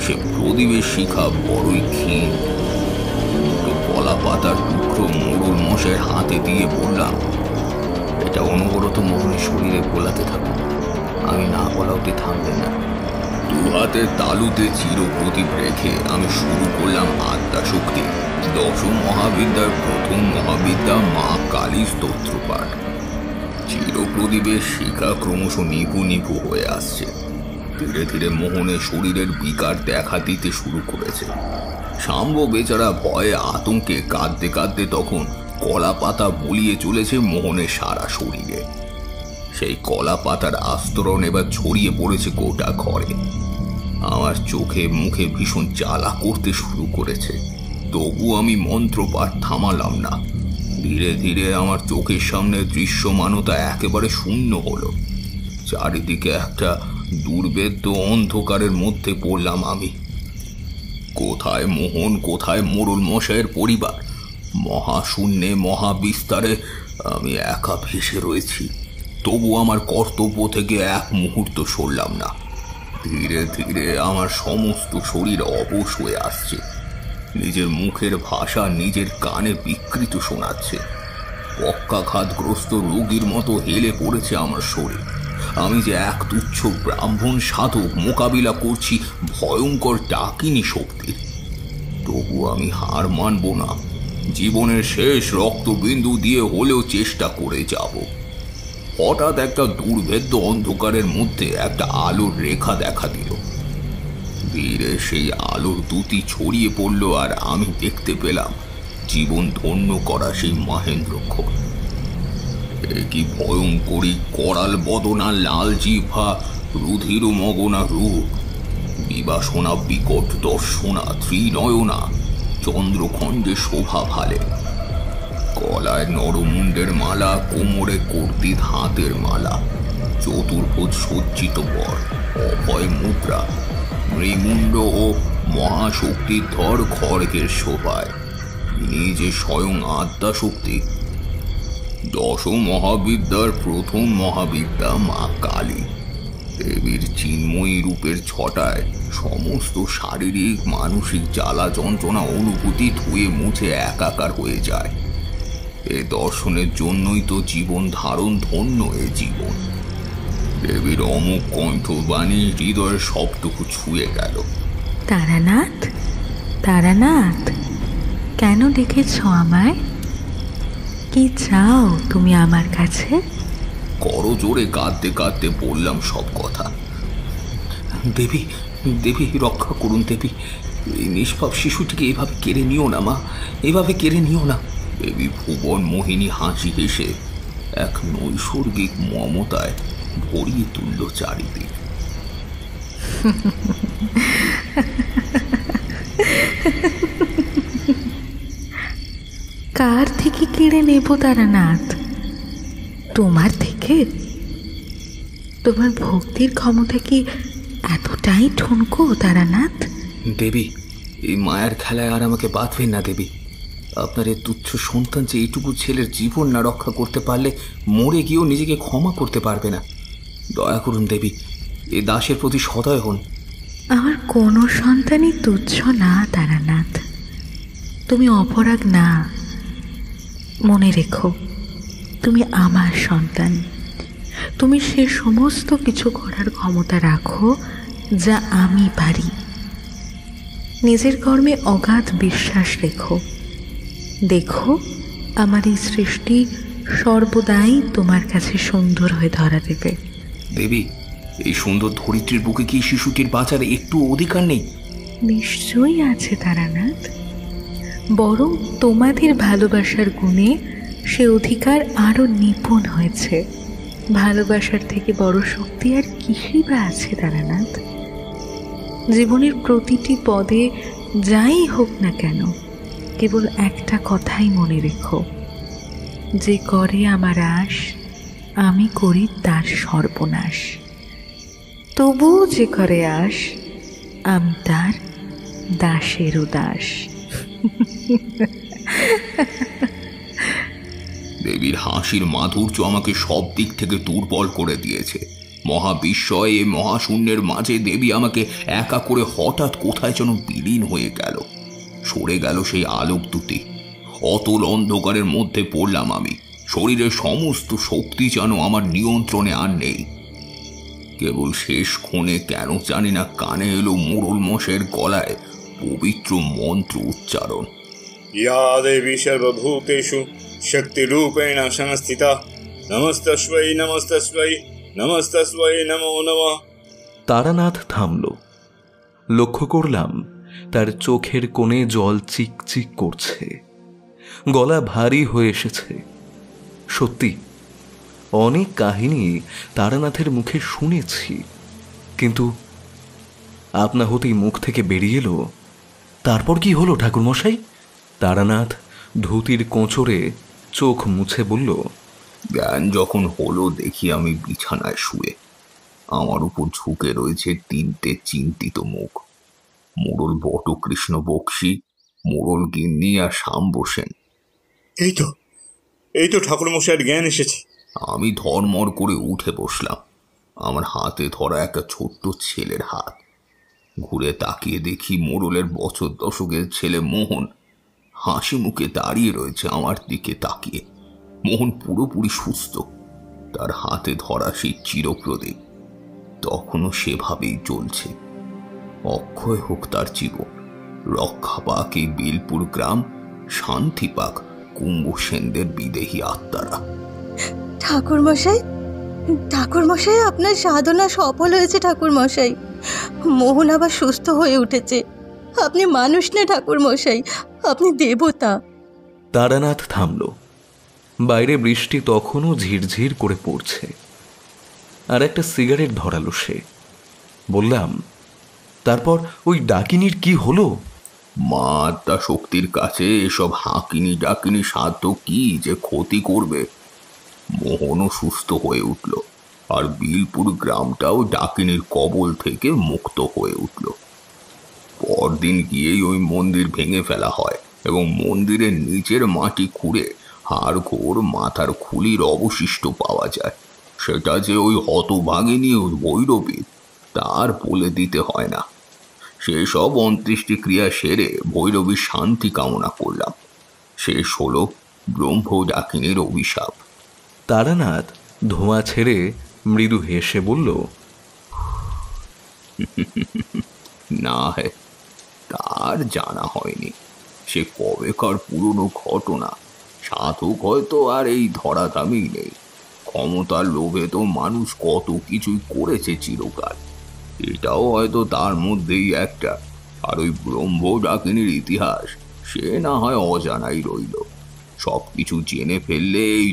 সে প্রদীপের শিখা বড়ই ক্ষীণ। কলা পাতার টুকরো মোড়ল মশাইয়ের হাতে দিয়ে বললাম, এটা অনবরত মোহনের শরীরে গোলাতে থাকুক, আমি না বলা অবধি থামবে না। দু হাতের তালুতে চিরপ্রদীপ রেখে আমি শুরু করলাম আত্মা শক্তি দশম মহাবিদ্যার প্রথম মহাবিদ্যা মা কালী স্তোত্র পাঠ। চিরপ্রদীপের শিখা ক্রমশ নিভু নিভু হয়ে আসছে। ধীরে ধীরে মোহনের শরীরের বিকার দেখা দিতে শুরু করেছে। শাম্ব বেচারা ভয়ে আতঙ্কে কাঁদতে কাঁদতে তখন কলা পাতা বলিয়ে চলেছে মোহনের সারা শরীরে। সেই কলা পাতার আস্তরণ এবার ছড়িয়ে পড়েছে গোটা ঘরে। আমার চোখে মুখে ভীষণ জ্বালা করতে শুরু করেছে, তবু আমি মন্ত্রপাঠ থামালাম না। ধীরে ধীরে আমার চোখের সামনে দৃশ্যমানতা একেবারে শূন্য হলো। চারিদিকে একটা দুর্বেদ্য অন্ধকারের মধ্যে পড়লাম আমি। কোথায় মোহন, কোথায় মোড়ল মশাইয়ের পরিবার? মহাশূন্যে মহাবিস্তারে আমি একা ভেসে রয়েছি। তবু আমার কর্তব্য থেকে এক মুহূর্ত সরলাম না। ধীরে ধীরে আমার সমস্ত শরীর অবশ হয়ে আসছে। নিজের মুখের ভাষা নিজের কানে বিকৃত শোনাচ্ছে। পক্ষাঘাতগ্রস্ত রোগীর মতো হেলে পড়েছে আমার শরীর। আমি যে এক তুচ্ছ ব্রাহ্মণ সাধক মোকাবিলা করছি ভয়ঙ্কর ডাকিনী শক্তির। তবু আমি হার মানব না। জীবনের শেষ রক্তবিন্দু দিয়ে হলেও চেষ্টা করে যাব। হঠাৎ একটা দুর্ভেদ্য অন্ধকারের মধ্যে একটা আলোর রেখা দেখা দিল। ধীরে সেই আলোর দুটি ছড়িয়ে পড়ল, আর আমি দেখতে পেলাম জীবন ধন্য করা সেই মহেন্দ্রক্ষণ। এ কি ভয়ঙ্করী করাল বদনা, লাল জিহ্বা, রুধির মগনা রূপ, বিবাসনা বিকট দর্শনা, ত্রিনয়না, চন্দ্রখণ্ডে শোভা ভালে, গলায় নরমুণ্ডের মালা, কোমরে কর্তিত হাতের মালা, চতুর্ভুজ সজ্জিত বর, অভয় মুদ্রা, মৃমুণ্ড ও মহাশক্তির ধর খড়গের শোভায়, নিজে স্বয়ং আদ্যা শক্তি, দশ মহাবিদ্যার প্রথম মহাবিদ্যা মা কালী। দেবীর চিন্ময়ী রূপের ছটায় সমস্ত শারীরিক মানসিক জ্বালা যন্ত্রণা অনুভূতি ধুয়ে মুছে একাকার হয়ে যায়। এ দর্শনের জন্যই তো জীবন ধারণ ধন্য এ জীবন। দেবীর অমুক কণ্ঠবাণী হৃদয়ের সবটুকু ছুঁয়ে গেল। তারানাথ, তারানাথ, কেন ডেকেছ আমায়? কি চাও তুমি আমার কাছে? করজোরে কাঁদতে কাঁদতে বললাম সব কথা। দেবী, দেবী রক্ষা করুন দেবী, এই নিষ্পাপ শিশুটিকে এভাবে কেড়ে নিও না মা, এভাবে কেড়ে নিও না। দেবী ভুবন মোহিনী হাসি হেসে এক নৈসর্গিক মমতায় ভরিয়ে তুলল চারিদিক। কার থেকে কেড়ে নেব তারানাথ? তোমার থেকে? তোমার ভক্তির ক্ষমতা কি এতটাই ঠুনকো তারানাথ? দেবী, এই মায়ের খেলায় আর আমাকে বাঁধবেন না দেবী। আপনার এই তুচ্ছ সন্তান যে এইটুকু ছেলের জীবন না রক্ষা করতে পারলে মরে গিয়েও নিজেকে ক্ষমা করতে পারবে না। দয়া করুন দেবী, এই দাসের প্রতি সদয় হন। আমার কোনো সন্তানই তুচ্ছ না তারানাথ, তুমি অপরাগ না। মনে রেখো, তুমি আমার সন্তান। তুমি সে সমস্ত কিছু করার ক্ষমতা রাখো যা আমি পারি। নিজের কর্মে অগাধ বিশ্বাস রেখো। দেখো, আমার এই সৃষ্টি সর্বদাই তোমার কাছে সুন্দর হয়ে ধরা দেবে। দেবী, এই সুন্দর ধরিত্রীর বুকে কি শিশুটির বাঁচার একটু অধিকার নেই? নিশ্চয়ই আছে তারানাথ, বরং তোমাদের ভালোবাসার গুণে সে অধিকার আরো নিপুণ হয়েছে। ভালোবাসার থেকে বড় শক্তি আর কিসই বা আছে তারানাথ? জীবনের প্রতিটি পদে যাই হোক না কেন, কেবল একটা কথাই মনে রেখো, যে করে আমার আশ, আমি করি তার সর্বনাশ। তবুও যে করে আশ, আমি তার দাসেরও দাস। দেবীর হাসির মাধুর্য আমাকে সব দিক থেকে দুর্বল করে দিয়েছে। মহাবিস্ময় এ মহাশূন্যের মাঝে দেবী আমাকে একা করে হঠাৎ কোথায় যেন বিলীন হয়ে গেল। সরে গেল সেই আলোক দুটি। অতল অন্ধকারের মধ্যে পড়লাম আমি। শরীরের সমস্ত শক্তি যেন আমার নিয়ন্ত্রণে আর নেই। কেবল শেষ ক্ষণে কেন জানি না কানে এলো মোড়ল মশের গলায় পবিত্র মন্ত্র উচ্চারণ। ইয়া দেবী সর্বভূতেষু শক্তিরূপেণ সংস্থিতা, নমস্তস্मै নমস্তস্मै নমস্তস্मै নমো নমঃ। তারানাথ থামল। লক্ষ্য করলাম তার চোখের কোণে জল চিকচিক করছে, গলা ভারী হয়ে এসেছে। সত্যি, অনেক কাহিনী তারানাথের মুখে শুনেছি, কিন্তু আপনা হতেই মুখ থেকে বেরিয়ে এলো। তারপর কি হলো ঠাকুরমশাই? তারানাথ ধুতির কোঁচড়ে চোখ মুছে বলল, জ্ঞান যখন হলো দেখি আমি বিছানায় শুয়ে। আমার উপর ঝুঁকে রয়েছে তিনটে চিন্তিত মুখ। মোড়ল বটকৃষ্ণ বক্সী, মোড়ল গিন্নি আর শাম্ব সেন। এই তো ঠাকুরমশাইয়ের জ্ঞান এসেছে। আমি ধর্মর করে উঠে বসলাম। আমার হাতে ধরা একটা ছোট্ট ছেলের হাত। ঘুরে তাকিয়ে দেখি মোড়লের বছর দশকের ছেলে মোহন হাসি মুখে দাঁড়িয়ে রয়েছে আমার দিকে তাকিয়ে। মোহন পুরোপুরি সুস্থ। তার হাতে ধরা সেই চিরপ্রদীপ তখনও সেভাবেই জ্বলছে। অক্ষয় হোক তার জীবন, রক্ষা পাক এই বিলপুর গ্রাম, শান্তি পাক কুম্ভ সেনদের বিদেহী আত্মারা। ঠাকুরমশাই, ঠাকুরমশাই, আপনার সাধনা সফল হয়েছে ঠাকুরমশাই। মোহন আবার সুস্থ হয়ে উঠেছে। আপনি মানুষ না ঠাকুর মশাই, আপনি দেবতা। তারানাথ থামল। বাইরে বৃষ্টি তখনও ঝিরঝির করে পড়ছে। আর একটা সিগারেট ধরালো সে। বললাম, তারপর ওই ডাকিনীর কি হলো? মা আত্মা শক্তির কাছে এসব হাঁকিনি ডাকিনি সাধ্য কি যে ক্ষতি করবে। মোহনও সুস্থ হয়ে উঠল, আর বিলপুর গ্রামটাও ডাকিনীর কবল থেকে মুক্ত হয়ে উঠল। পরদিন গিয়েই ওই মন্দির ভেঙে ফেলা হয় এবং মন্দিরের নিচের মাটি খুঁড়ে হাড়গোড় মাথার খুলির অবশিষ্ট পাওয়া যায়। সেটা যে ওই হতভাগিনী ভৈরবী তার বলে দিতে হয় না। সেসব অন্ত্যেষ্টি ক্রিয়া সেরে ভৈরবীর শান্তি কামনা করলাম। শেষ হলো ব্রহ্ম ডাকিনীর অভিশাপ। তারানাথ ধোঁয়া ছেড়ে মৃদু হেসে বলল, না হে, তার জানা হয়নি। সে কবেকার পুরনো ঘটনা। সাধক হয়তো আর এই ধরাধামেই নেই। ক্ষমতার লোভে তো মানুষ কত কিছুই করেছে চিরকাল। এটাও হয়তো তার মধ্যেই একটা। আর ওই ব্রহ্ম ডাকিনীর ইতিহাস সে না হয় অজানাই রইল। সবকিছু জেনে ফেললে এই